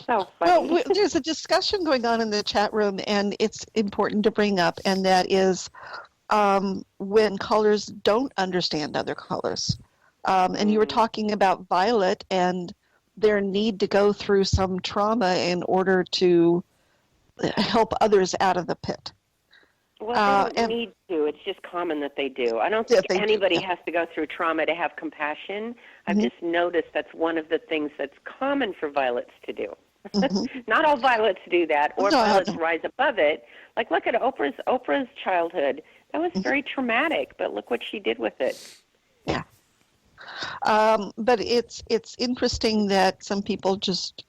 So funny. Well, there's a discussion going on in the chat room, and it's important to bring up, and that is when colors don't understand other colors. And you were talking about violet and their need to go through some trauma in order to help others out of the pit. Well, they don't need to. It's just common that they do. I don't think anybody has to go through trauma to have compassion. I've just noticed that's one of the things that's common for violets to do. Not all violets do that, or violets rise above it. Like, look at Oprah's childhood. That was very traumatic, but look what she did with it. Yeah. But it's interesting that some people just,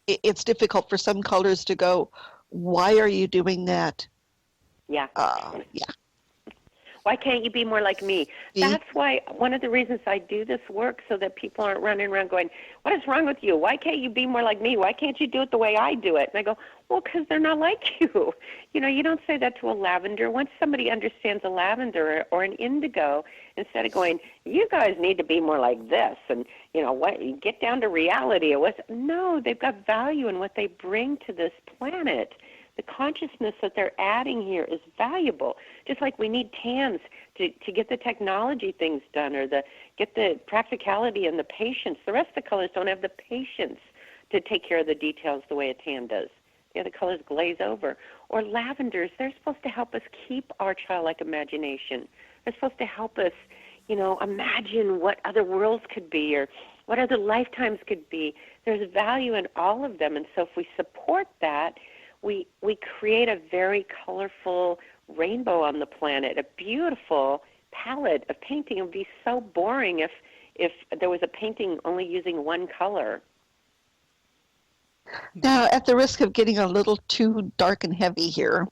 it's difficult for some colors to go, why are you doing that? Yeah. Yeah. Why can't you be more like me? That's why one of the reasons I do this work, so that people aren't running around going, what is wrong with you? Why can't you be more like me? Why can't you do it the way I do it? And I go, well, because they're not like you. You know, you don't say that to a lavender. Once somebody understands a lavender or an indigo, instead of going, you guys need to be more like this and, you know, what, get down to reality. No, they've got value in what they bring to this planet. The consciousness that they're adding here is valuable. Just like we need tans to get the technology things done, or get the practicality and the patience. The rest of the colors don't have the patience to take care of the details the way a tan does. The other colors glaze over. Or lavenders, they're supposed to help us keep our childlike imagination. They're supposed to help us, you know, imagine what other worlds could be or what other lifetimes could be. There's value in all of them. And so if we support that, we create a very colorful rainbow on the planet, a beautiful palette of painting. It would be so boring if there was a painting only using one color. Now, at the risk of getting a little too dark and heavy here,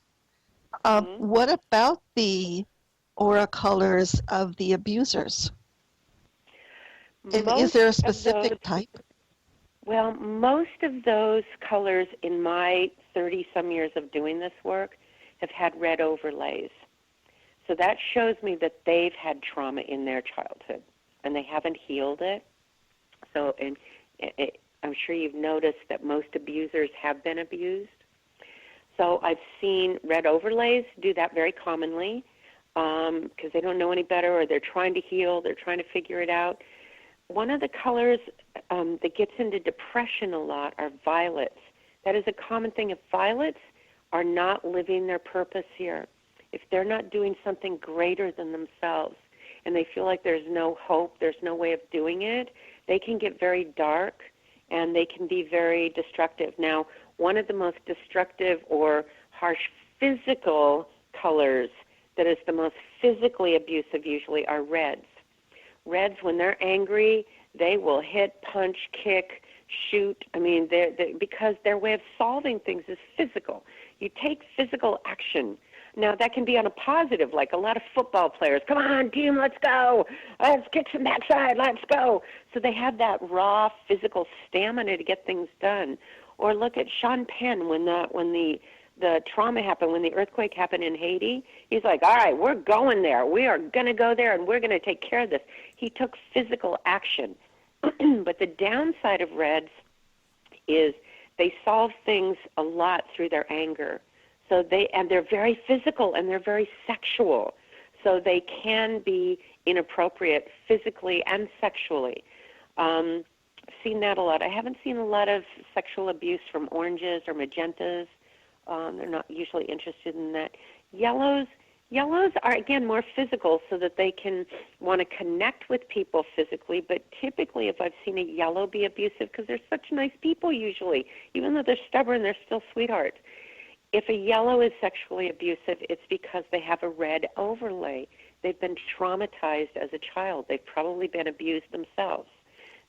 what about the aura colors of the abusers? Is there a specific type? Well, most of those colors in my 30-some years of doing this work have had red overlays. So that shows me that they've had trauma in their childhood, and they haven't healed it. So I'm sure you've noticed that most abusers have been abused. So I've seen red overlays do that very commonly because they don't know any better, or they're trying to heal, they're trying to figure it out. One of the colors that gets into depression a lot are violets. That is a common thing. If violets are not living their purpose here, if they're not doing something greater than themselves, and they feel like there's no hope, there's no way of doing it, they can get very dark, and they can be very destructive. Now, one of the most destructive or harsh physical colors that is the most physically abusive usually are reds. Reds, when they're angry, they will hit, punch, kick, shoot. I mean, because their way of solving things is physical. You take physical action. Now, that can be on a positive, like a lot of football players. Come on, team, let's go. Let's kick some backside, let's go. So they have that raw physical stamina to get things done. Or look at Sean Penn when the trauma happened, when the earthquake happened in Haiti. He's like, all right, we're going there. We are going to go there, and we're going to take care of this. He took physical action. But the downside of reds is they solve things a lot through their anger. So they're very physical, and they're very sexual. So they can be inappropriate physically and sexually. Seen that a lot. I haven't seen a lot of sexual abuse from oranges or magentas. They're not usually interested in that. Yellows are, again, more physical so that they can want to connect with people physically, but typically if I've seen a yellow be abusive, because they're such nice people usually, even though they're stubborn, they're still sweethearts. If a yellow is sexually abusive, it's because they have a red overlay. They've been traumatized as a child. They've probably been abused themselves.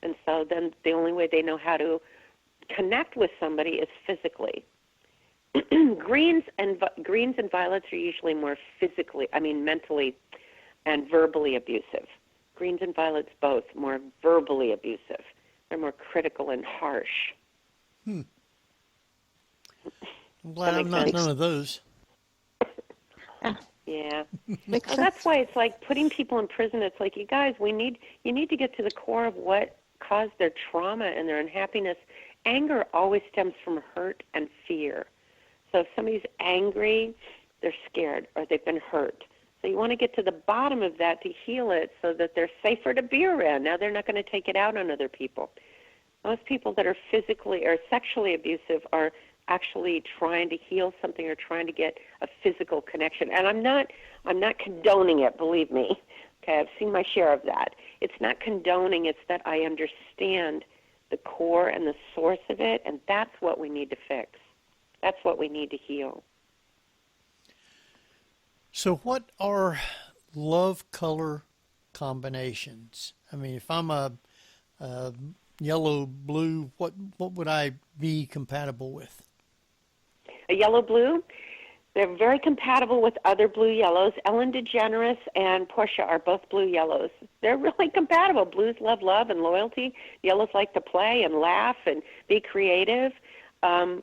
And so then the only way they know how to connect with somebody is physically. Greens and violets are usually more mentally and verbally abusive. Greens and violets both more verbally abusive. They're more critical and harsh. I'm glad I'm not none of those. Yeah. Well, that's why it's like putting people in prison. It's like, you guys, you need to get to the core of what caused their trauma and their unhappiness. Anger always stems from hurt and fear. So if somebody's angry, they're scared or they've been hurt. So you want to get to the bottom of that to heal it so that they're safer to be around. Now they're not going to take it out on other people. Most people that are physically or sexually abusive are actually trying to heal something or trying to get a physical connection. And I'm not condoning it, believe me. Okay, I've seen my share of that. It's not condoning, it's that I understand the core and the source of it, and that's what we need to fix. That's what we need to heal. So what are love color combinations? I mean, if I'm a yellow, blue, what would I be compatible with? A yellow-blue, they're very compatible with other blue yellows. Ellen DeGeneres and Portia are both blue yellows. They're really compatible. Blues love love and loyalty. Yellows like to play and laugh and be creative.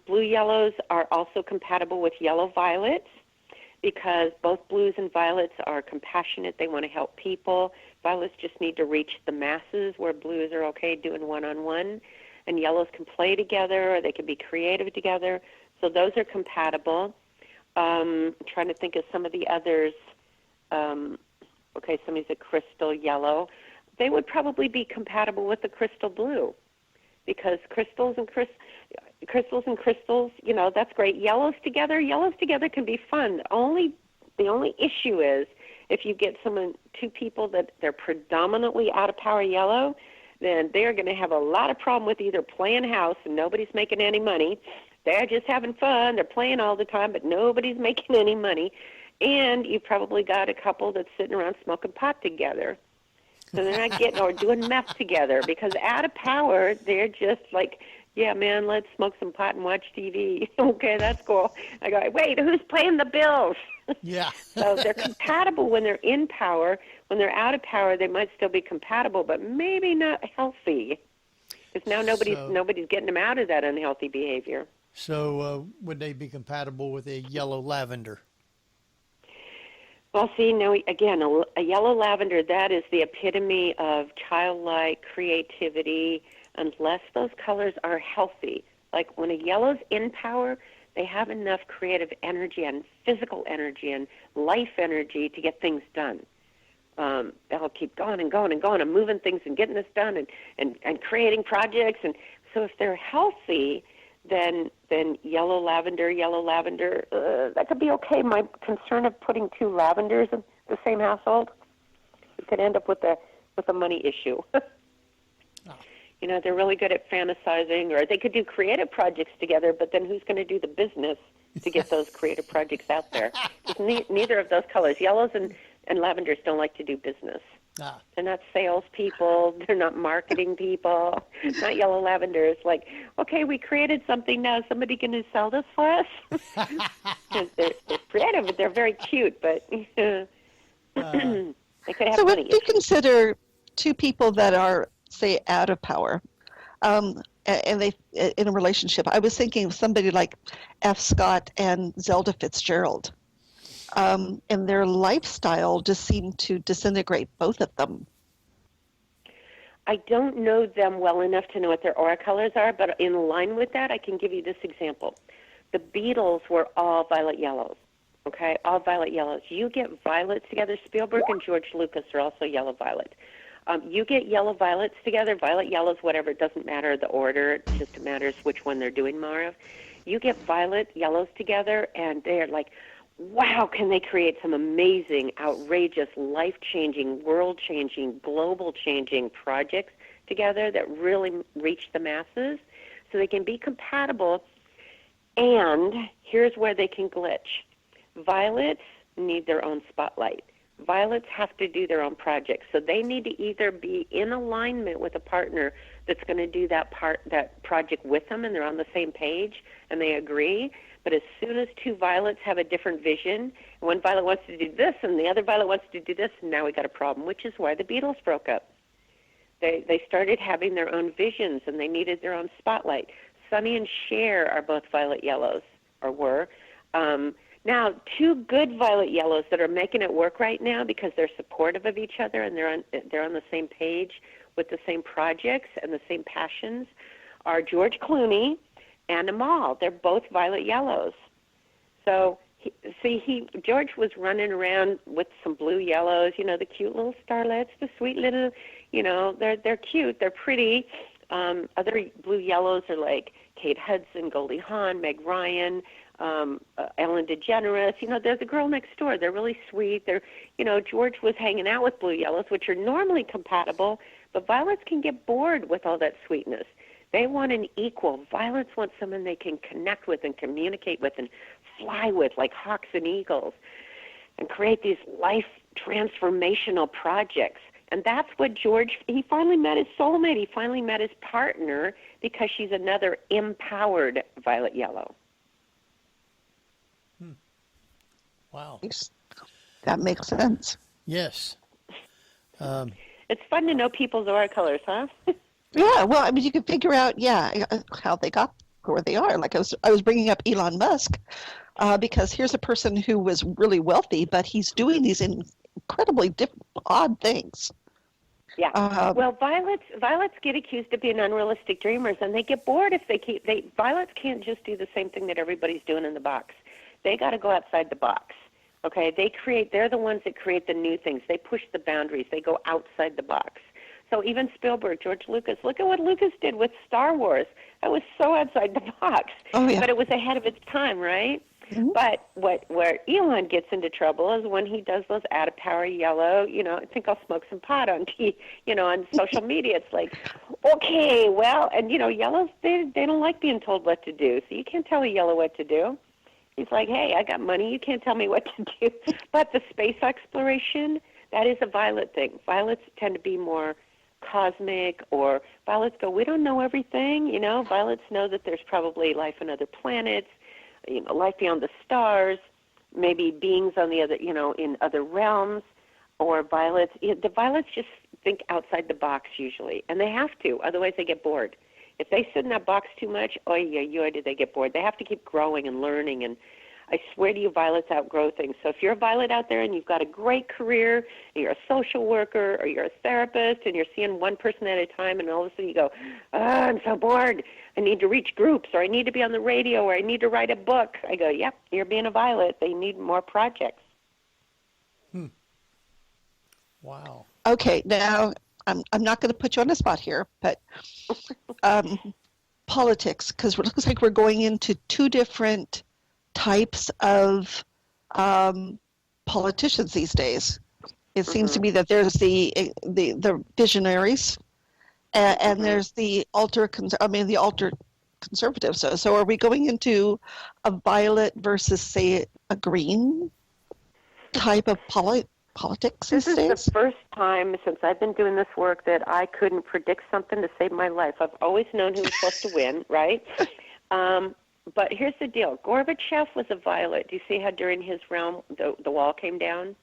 Blue yellows are also compatible with yellow violets because both blues and violets are compassionate. They want to help people. Violets just need to reach the masses, where blues are okay doing one-on-one. And yellows can play together, or they can be creative together. So those are compatible. I'm trying to think of some of the others. Somebody's a crystal yellow. They would probably be compatible with the crystal blue because crystals and crystals, that's great. Yellows together can be fun. The only issue is if you get two people that they're predominantly out of power yellow, then they're going to have a lot of problem with either playing house and nobody's making any money. They're just having fun. They're playing all the time, but nobody's making any money. And you probably got a couple that's sitting around smoking pot together. So they're not getting or doing meth together because out of power, they're just like, yeah, man, let's smoke some pot and watch TV. Okay, that's cool. I go, wait, who's paying the bills? Yeah. So they're compatible when they're in power. When they're out of power, they might still be compatible, but maybe not healthy. Because now nobody's getting them out of that unhealthy behavior. So would they be compatible with a yellow lavender? Well, see, now, again, a yellow lavender, that is the epitome of childlike creativity, unless those colors are healthy. Like when a yellow's in power, they have enough creative energy and physical energy and life energy to get things done. They'll keep going and going and going and moving things and getting this done and creating projects. And so if they're healthy, then yellow lavender, that could be okay. My concern of putting two lavenders in the same household, it could end up with a money issue. They're really good at fantasizing, or they could do creative projects together, but then who's going to do the business to get those creative projects out there? Neither of those colors, yellows and lavenders, don't like to do business. They're not salespeople. They're not marketing people. Not yellow lavenders. Like, okay, we created something now. Is somebody going to sell this for us? they're creative, but they're very cute. But they could have so money if you consider two people that are, say, out of power, and they in a relationship, I was thinking of somebody like F. Scott and Zelda Fitzgerald. And their lifestyle just seemed to disintegrate both of them. I don't know them well enough to know what their aura colors are, but in line with that, I can give you this example. The Beatles were all violet yellows. Okay, all violet yellows. You get violets together. Spielberg and George Lucas are also yellow violet. You get yellow violets together, violet yellows, whatever. It doesn't matter the order. It just matters which one they're doing more of. You get violet yellows together, and they're like, wow, can they create some amazing, outrageous, life-changing, world-changing, global-changing projects together that really reach the masses so they can be compatible. And here's where they can glitch. Violets need their own spotlight. Violets have to do their own projects. So they need to either be in alignment with a partner that's going to do that project with them, and they're on the same page and they agree. But as soon as two violets have a different vision, one violet wants to do this and the other violet wants to do this, and now we got a problem, which is why the Beatles broke up. They started having their own visions, and they needed their own spotlight. Sonny and Cher are both violet yellows, or were. Now, two good violet yellows that are making it work right now because they're supportive of each other and they're on the same page with the same projects and the same passions are George Clooney and Amal. They're both violet yellows. So, George was running around with some blue yellows, the cute little starlets, the sweet little, they're cute, they're pretty. Other blue yellows are like Kate Hudson, Goldie Hawn, Meg Ryan, Ellen DeGeneres. They're the girl next door. They're really sweet. George was hanging out with blue yellows, which are normally compatible, but violets can get bored with all that sweetness. They want an equal. Violets want someone they can connect with and communicate with and fly with like hawks and eagles and create these life transformational projects. And that's what he finally met his soulmate. He finally met his partner because she's another empowered violet yellow. Wow. That makes sense. Yes. It's fun to know people's aura colors, huh? Yeah, well, I mean, you can figure out, how they got where they are. Like I was bringing up Elon Musk because here's a person who was really wealthy, but he's doing these incredibly odd things. Yeah. Well, violets get accused of being unrealistic dreamers, and they get bored if violets can't just do the same thing that everybody's doing in the box. They got to go outside the box. Okay? They're the ones that create the new things. They push the boundaries. They go outside the box. So even Spielberg, George Lucas, look at what Lucas did with Star Wars. That was so outside the box. Oh, yeah. But it was ahead of its time, right? Mm-hmm. But where Elon gets into trouble is when he does those out of power yellow, I think I'll smoke some pot on on social media. It's like, okay, well, and yellows, they don't like being told what to do. So you can't tell a yellow what to do. He's like, hey, I got money, you can't tell me what to do. But the space exploration, that is a violet thing. Violets tend to be more cosmic, or violets go, we don't know everything, Violets know that there's probably life on other planets, life beyond the stars, maybe beings on the other, in other realms, or violets. The violets just think outside the box usually, and they have to, otherwise they get bored. If they sit in that box too much, do they get bored. They have to keep growing and learning, and I swear to you, violets outgrow things. So if you're a violet out there and you've got a great career, and you're a social worker, or you're a therapist, and you're seeing one person at a time, and all of a sudden you go, I'm so bored. I need to reach groups, or I need to be on the radio, or I need to write a book. I go, yep, you're being a violet. They need more projects. Wow. Okay, now I'm not going to put you on the spot here, but politics, because it looks like we're going into two different types of politicians these days. It seems to me that there's the visionaries, and there's the ultra conservatives. So are we going into a violet versus, say, a green type of politics these days? This is the first time since I've been doing this work that I couldn't predict something to save my life. I've always known who was supposed to win, right? But here's the deal. Gorbachev was a violet. Do you see how during his realm the wall came down?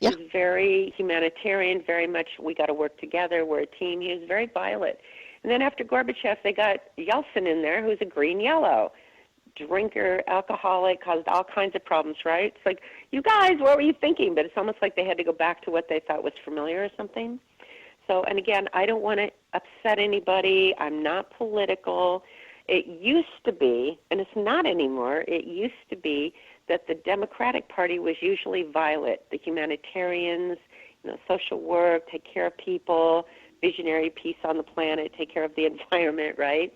Yeah. He was very humanitarian, very much we got to work together, we're a team. He was very violet. And then after Gorbachev, they got Yeltsin in there, who's a green-yellow. Drinker, alcoholic, caused all kinds of problems, right? It's like, you guys, what were you thinking? But it's almost like they had to go back to what they thought was familiar or something. So, and again, I don't want to upset anybody. I'm not political. It used to be, and it's not anymore, it used to be that the Democratic Party was usually violet, the humanitarians, social work, take care of people, visionary peace on the planet, take care of the environment, right?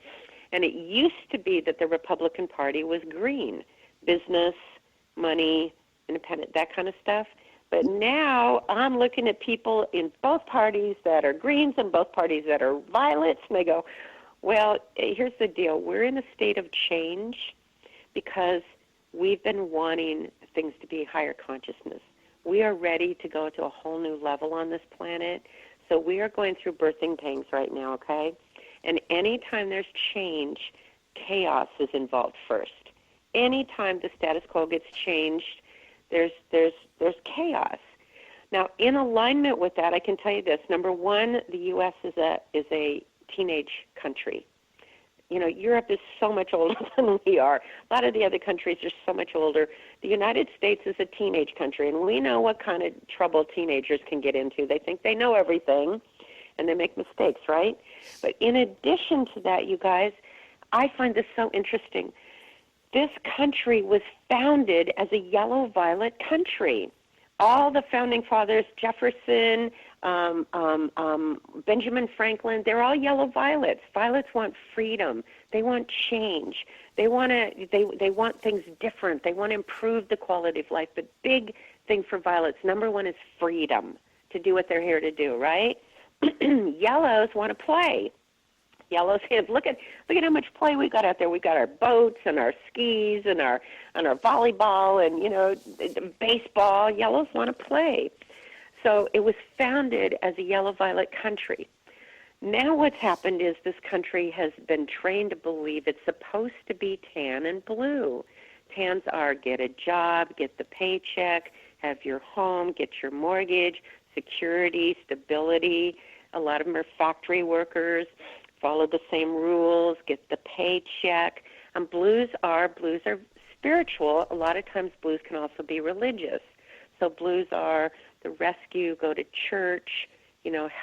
And it used to be that the Republican Party was green, business, money, independent, that kind of stuff. But now I'm looking at people in both parties that are greens and both parties that are violets, and they go, well, here's the deal. We're in a state of change because we've been wanting things to be higher consciousness. We are ready to go to a whole new level on this planet. So we are going through birthing pains right now, okay? And anytime there's change, chaos is involved first. Anytime the status quo gets changed, there's chaos. Now, in alignment with that, I can tell you this. Number one, the U.S. is a teenage country. Europe is so much older than we are. A lot of the other countries are so much older. The United States is a teenage country, and we know what kind of trouble teenagers can get into. They think they know everything, and they make mistakes, right? But in addition to that, you guys, I find this so interesting. This country was founded as a yellow-violet country. All the founding fathers, Jefferson, Benjamin Franklin, they're all yellow violets. Violets want freedom. They want change. They want things different. They want to improve the quality of life. The big thing for violets, number one, is freedom to do what they're here to do, right? Yellows want to play. Yellows have look at how much play we got out there. We got our boats and our skis and our volleyball and baseball. Yellows want to play. So it was founded as a yellow-violet country. Now what's happened is this country has been trained to believe it's supposed to be tan and blue. Tans are get a job, get the paycheck, have your home, get your mortgage, security, stability. A lot of them are factory workers, follow the same rules, get the paycheck. And blues are spiritual. A lot of times blues can also be religious. So blues are the rescue, go to church,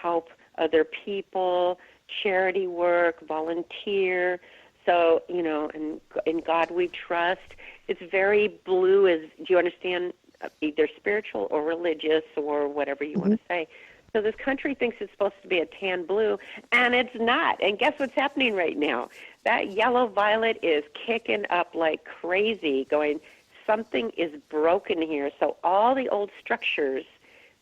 help other people, charity work, volunteer. So, in God we trust. It's very blue. Do you understand? Either spiritual or religious or whatever you want to say. So this country thinks it's supposed to be a tan blue, and it's not. And guess what's happening right now? That yellow-violet is kicking up like crazy, going, something is broken here. So all the old structures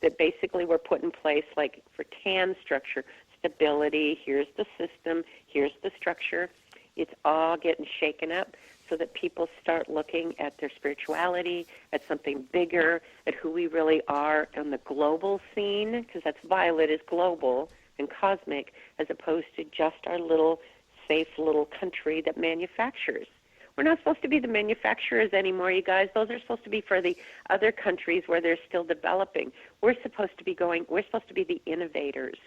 that basically were put in place, like for tan structure, stability, here's the system, here's the structure, it's all getting shaken up so that people start looking at their spirituality, at something bigger, at who we really are on the global scene, because that's violet is global and cosmic, as opposed to just our little safe little country that manufactures. We're not supposed to be the manufacturers anymore, you guys. Those are supposed to be for the other countries where they're still developing. We're supposed to be the innovators,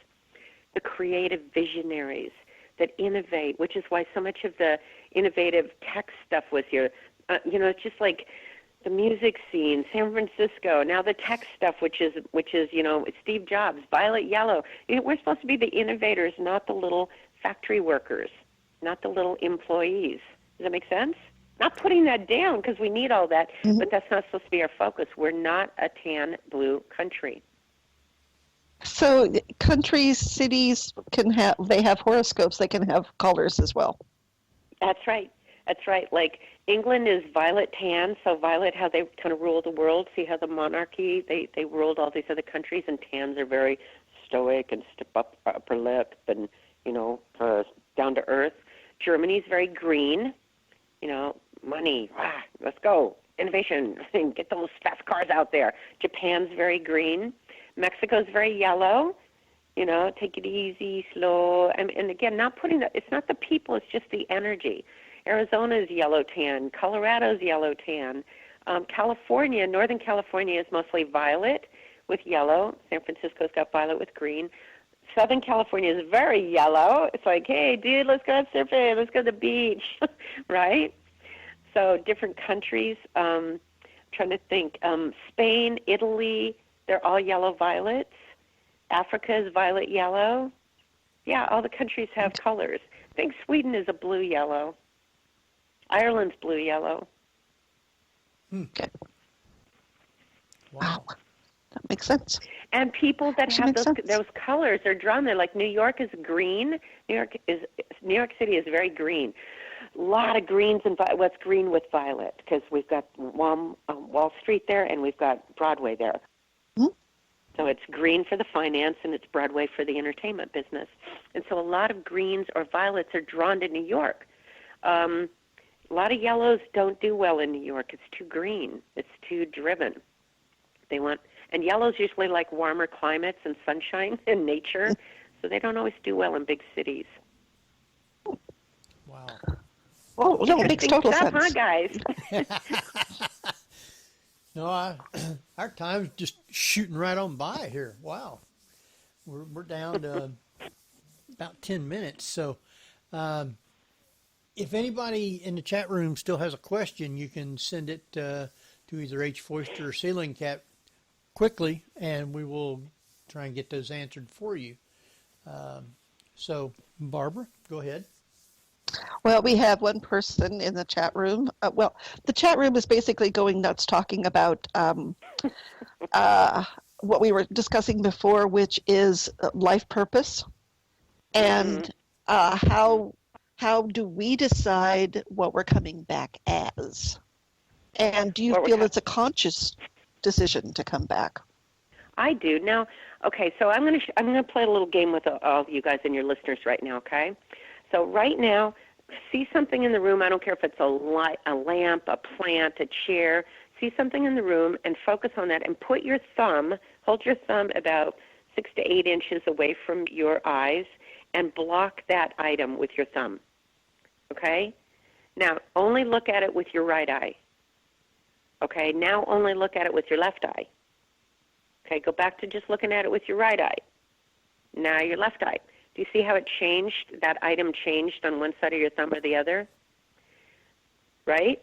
the creative visionaries that innovate, which is why so much of the innovative tech stuff was here. It's just like the music scene, San Francisco, now the tech stuff, which is Steve Jobs, violet, yellow. We're supposed to be the innovators, not the little factory workers, not the little employees. Does that make sense? Not putting that down because we need all that, but that's not supposed to be our focus. We're not a tan blue country. So countries, cities they have horoscopes. They can have colors as well. That's right. Like England is violet tan, so violet, how they kind of rule the world. See how the monarchy, they ruled all these other countries, and tans are very stoic and stiff upper lip and, down to earth. Germany's very green, money, let's go, innovation, get those fast cars out there. Japan's very green. Mexico's very yellow, take it easy, slow. And again, it's not the people, it's just the energy. Arizona's yellow tan, Colorado's yellow tan. California, Northern California is mostly violet with yellow. San Francisco's got violet with green. Southern California is very yellow. It's like, hey, dude, let's go surfing, let's go to the beach, right? So different countries, trying to think, Spain, Italy, they're all yellow violets. Africa is violet yellow. Yeah, all the countries have colors. I think Sweden is a blue yellow. Ireland's blue yellow. Okay. Wow. That makes sense. And people that Actually have makes sense. those colors are drawn there. Like New York is green. New York City is very green. A lot of greens and what's green with violet, because we've got Wall Street there and we've got Broadway there. Mm-hmm. So it's green for the finance and it's Broadway for the entertainment business. And so a lot of greens or violets are drawn to New York. A lot of yellows don't do well in New York. It's too green. It's too driven. And yellows usually like warmer climates and sunshine and nature, so they don't always do well in big cities. Wow. Oh, no, it makes total stuff, sense. huh, guys? No, our time's just shooting right on by here. Wow. We're down to about 10 minutes. So if anybody in the chat room still has a question, you can send it to either H. Foister or Ceiling Cat quickly, and we will try and get those answered for you. So, Barbara, go ahead. Well, we have one person in the chat room. The chat room is basically going nuts talking about what we were discussing before, which is life purpose, and how do we decide what we're coming back as? And do you feel it's a conscious decision to come back? I do. Now, okay, so I'm going to play a little game with all of you guys and your listeners right now, okay? So right now, see something in the room. I don't care if it's a lamp, a plant, a chair. See something in the room and focus on that and hold your thumb about 6 to 8 inches away from your eyes and block that item with your thumb, okay? Now, only look at it with your right eye. Okay, now only look at it with your left eye. Okay, go back to just looking at it with your right eye. Now your left eye. Do you see how it changed? That item changed on one side of your thumb or the other? Right?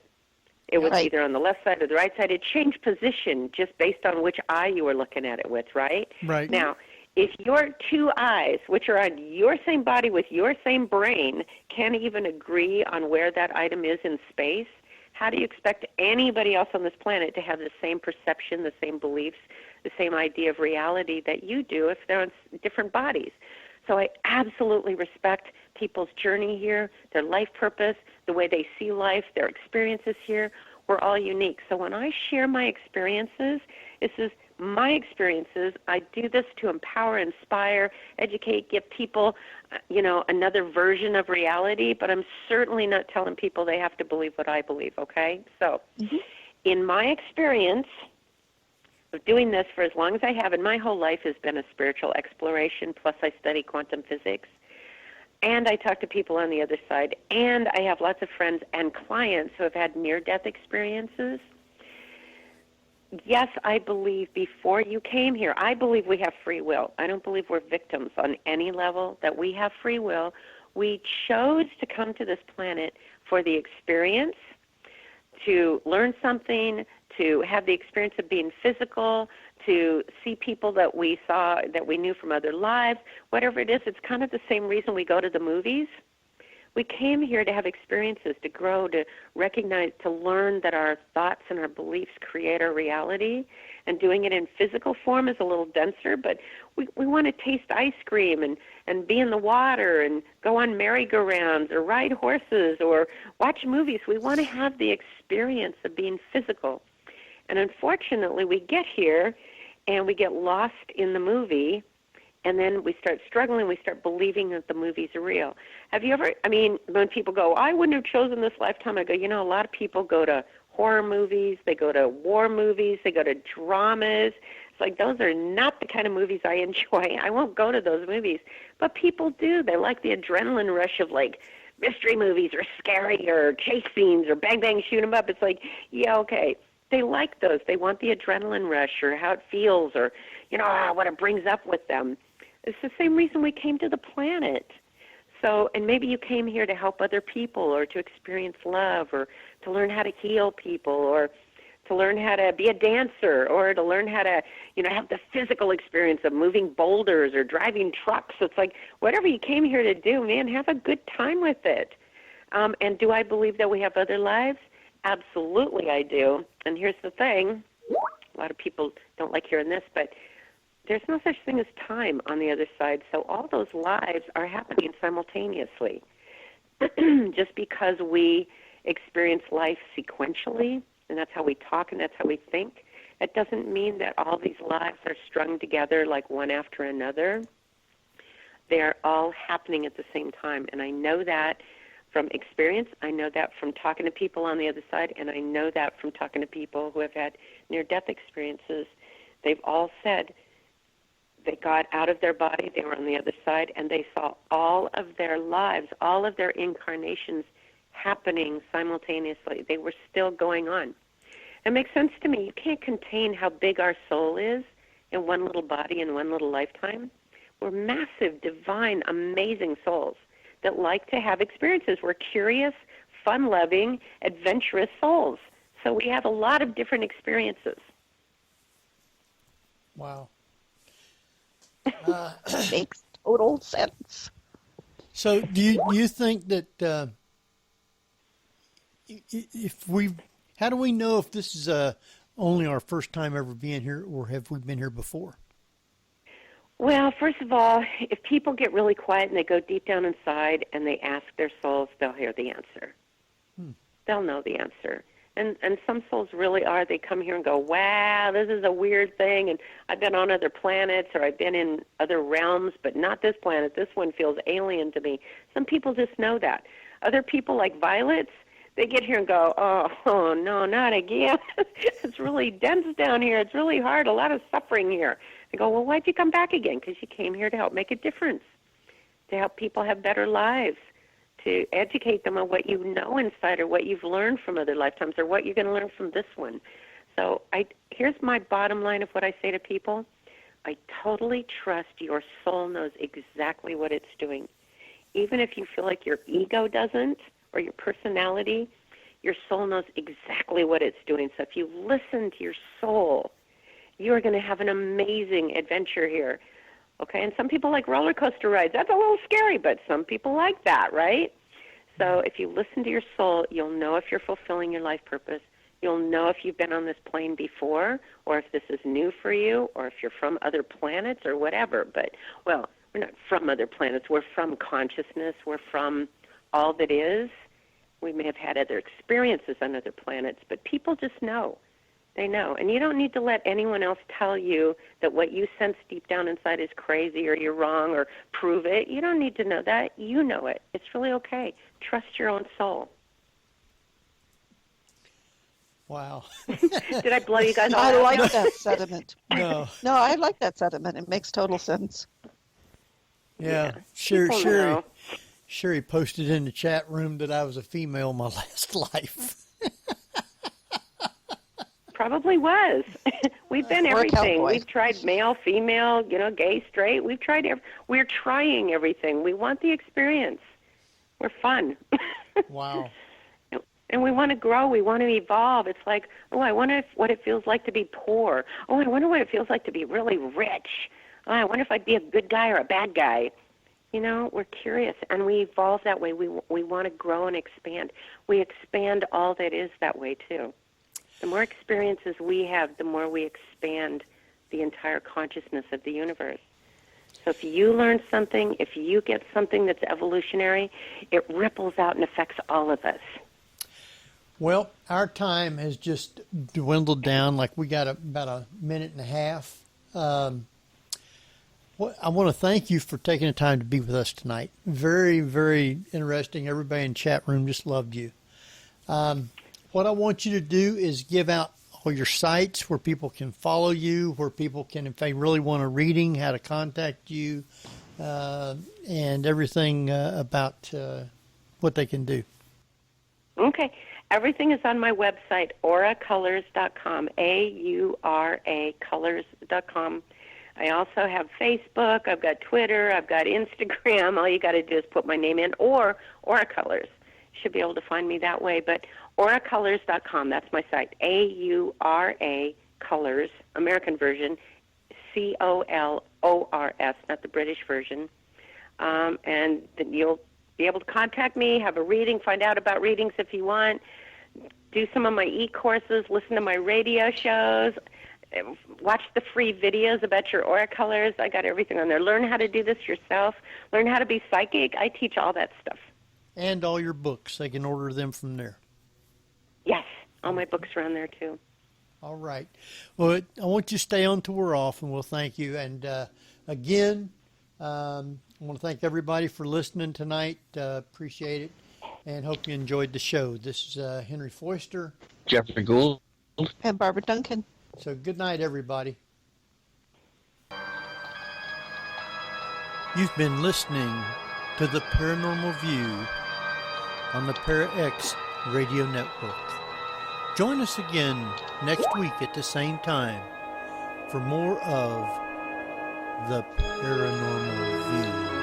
It was either on the left side or the right side. It changed position just based on which eye you were looking at it with, right? Right. Now, if your two eyes, which are on your same body with your same brain, can't even agree on where that item is in space, how do you expect anybody else on this planet to have the same perception, the same beliefs, the same idea of reality that you do if they're on different bodies? So I absolutely respect people's journey here, their life purpose, the way they see life, their experiences here. We're all unique. So when I share my experiences, this is my experiences. I do this to empower, inspire, educate, give people, another version of reality, but I'm certainly not telling people they have to believe what I believe, okay? So in my experience of doing this for as long as I have, and my whole life has been a spiritual exploration, plus I study quantum physics, and I talk to people on the other side, and I have lots of friends and clients who have had near-death experiences. Yes, I believe before you came here, I believe we have free will. I don't believe we're victims on any level, that we have free will. We chose to come to this planet for the experience, to learn something, to have the experience of being physical, to see people that we saw, that we knew from other lives, whatever it is. It's kind of the same reason we go to the movies. We came here to have experiences, to grow, to recognize, to learn that our thoughts and our beliefs create our reality. And doing it in physical form is a little denser, but we want to taste ice cream and be in the water and go on merry-go-rounds or ride horses or watch movies. We want to have the experience of being physical. And unfortunately, we get here and we get lost in the movie, and then we start struggling, we start believing that the movies are real. Have you ever, when people go, I wouldn't have chosen this lifetime, I go, a lot of people go to horror movies, they go to war movies, they go to dramas. It's like, those are not the kind of movies I enjoy. I won't go to those movies. But people do. They like the adrenaline rush of, like, mystery movies or scary or chase scenes or bang, bang, shoot 'em up. It's like, yeah, okay. They like those. They want the adrenaline rush or how it feels or, what it brings up with them. It's the same reason we came to the planet. So, and maybe you came here to help other people or to experience love or to learn how to heal people or to learn how to be a dancer or to learn how to, have the physical experience of moving boulders or driving trucks. It's like, whatever you came here to do, man, have a good time with it. And do I believe that we have other lives? Absolutely I do. And here's the thing. A lot of people don't like hearing this, but there's no such thing as time on the other side. So all those lives are happening simultaneously. Just because we experience life sequentially, and that's how we talk and that's how we think, it doesn't mean that all these lives are strung together like one after another. They're all happening at the same time. And I know that from experience. I know that from talking to people on the other side, and I know that from talking to people who have had near-death experiences. They've all said they got out of their body, they were on the other side, and they saw all of their lives, all of their incarnations happening simultaneously. They were still going on. It makes sense to me. You can't contain how big our soul is in one little body in one little lifetime. We're massive, divine, amazing souls that like to have experiences. We're curious, fun-loving, adventurous souls. So we have a lot of different experiences. Wow. Makes total sense. So do you think that how do we know if this is only our first time ever being here, or have we been here before? Well, first of all, if people get really quiet and they go deep down inside and they ask their souls, they'll hear the answer. They'll know the answer. And some souls really are. They come here and go, wow, this is a weird thing, and I've been on other planets or I've been in other realms, but not this planet. This one feels alien to me. Some people just know that. Other people, like Violets, they get here and go, oh no, not again. It's really dense down here. It's really hard, a lot of suffering here. I go, well, why'd you come back again? Because you came here to help make a difference, to help people have better lives, to educate them on what you know inside or what you've learned from other lifetimes or what you're going to learn from this one. So here's my bottom line of what I say to people. I totally trust your soul knows exactly what it's doing. Even if you feel like your ego doesn't or your personality, your soul knows exactly what it's doing. So if you listen to your soul, you are going to have an amazing adventure here. Okay, and some people like roller coaster rides. That's a little scary, but some people like that, right? So if you listen to your soul, you'll know if you're fulfilling your life purpose. You'll know if you've been on this plane before, or if this is new for you, or if you're from other planets or whatever. But, well, we're not from other planets. We're from consciousness. We're from all that is. We may have had other experiences on other planets, but people just know. They know. And you don't need to let anyone else tell you that what you sense deep down inside is crazy or you're wrong or prove it. You don't need to know that. You know it. It's really okay. Trust your own soul. Wow. Did I blow you guys all I out? like that sentiment. No. No, I like that sentiment. It makes total sense. Yeah. People know. Sherry posted in the chat room that I was a female in my last life. Probably was. We've been Or a everything. cowboy. We've tried male, female, gay, straight. We've tried we're trying everything. We want the experience. We're fun. Wow. And we want to grow. We want to evolve. It's like, oh, I wonder what it feels like to be poor. Oh, I wonder what it feels like to be really rich. Oh, I wonder if I'd be a good guy or a bad guy. We're curious, and we evolve that way. We want to grow and expand. We expand all that is that way, too. The more experiences we have, the more we expand the entire consciousness of the universe. So if you learn something, if you get something that's evolutionary, it ripples out and affects all of us. Well, our time has just dwindled down. Like we got about a minute and a half. I want to thank you for taking the time to be with us tonight. Very, very interesting. Everybody in the chat room just loved you. What I want you to do is give out all your sites where people can follow you, where people can, if they really want a reading, how to contact you, and everything about what they can do. Okay. Everything is on my website, auracolors.com, A-U-R-A colors.com. I also have Facebook. I've got Twitter. I've got Instagram. All you got to do is put my name in, or Aura Colors. You should be able to find me that way. But auracolors.com, that's my site, A-U-R-A colors, American version, C-O-L-O-R-S, not the British version. And then you'll be able to contact me, have a reading, find out about readings if you want, do some of my e-courses, listen to my radio shows, watch the free videos about your aura colors. I got everything on there. Learn how to do this yourself. Learn how to be psychic. I teach all that stuff. And all your books. They can order them from there. Yes, all my books are on there too. All right. Well, I want you to stay on till we're off, and we'll thank you. And again, I want to thank everybody for listening tonight. Appreciate it, and hope you enjoyed the show. This is Henry Foister. Jeffrey Gould. And Barbara Duncan. So good night, everybody. You've been listening to the Paranormal View on the ParaX Radio Network. Join us again next week at the same time for more of the Paranormal View.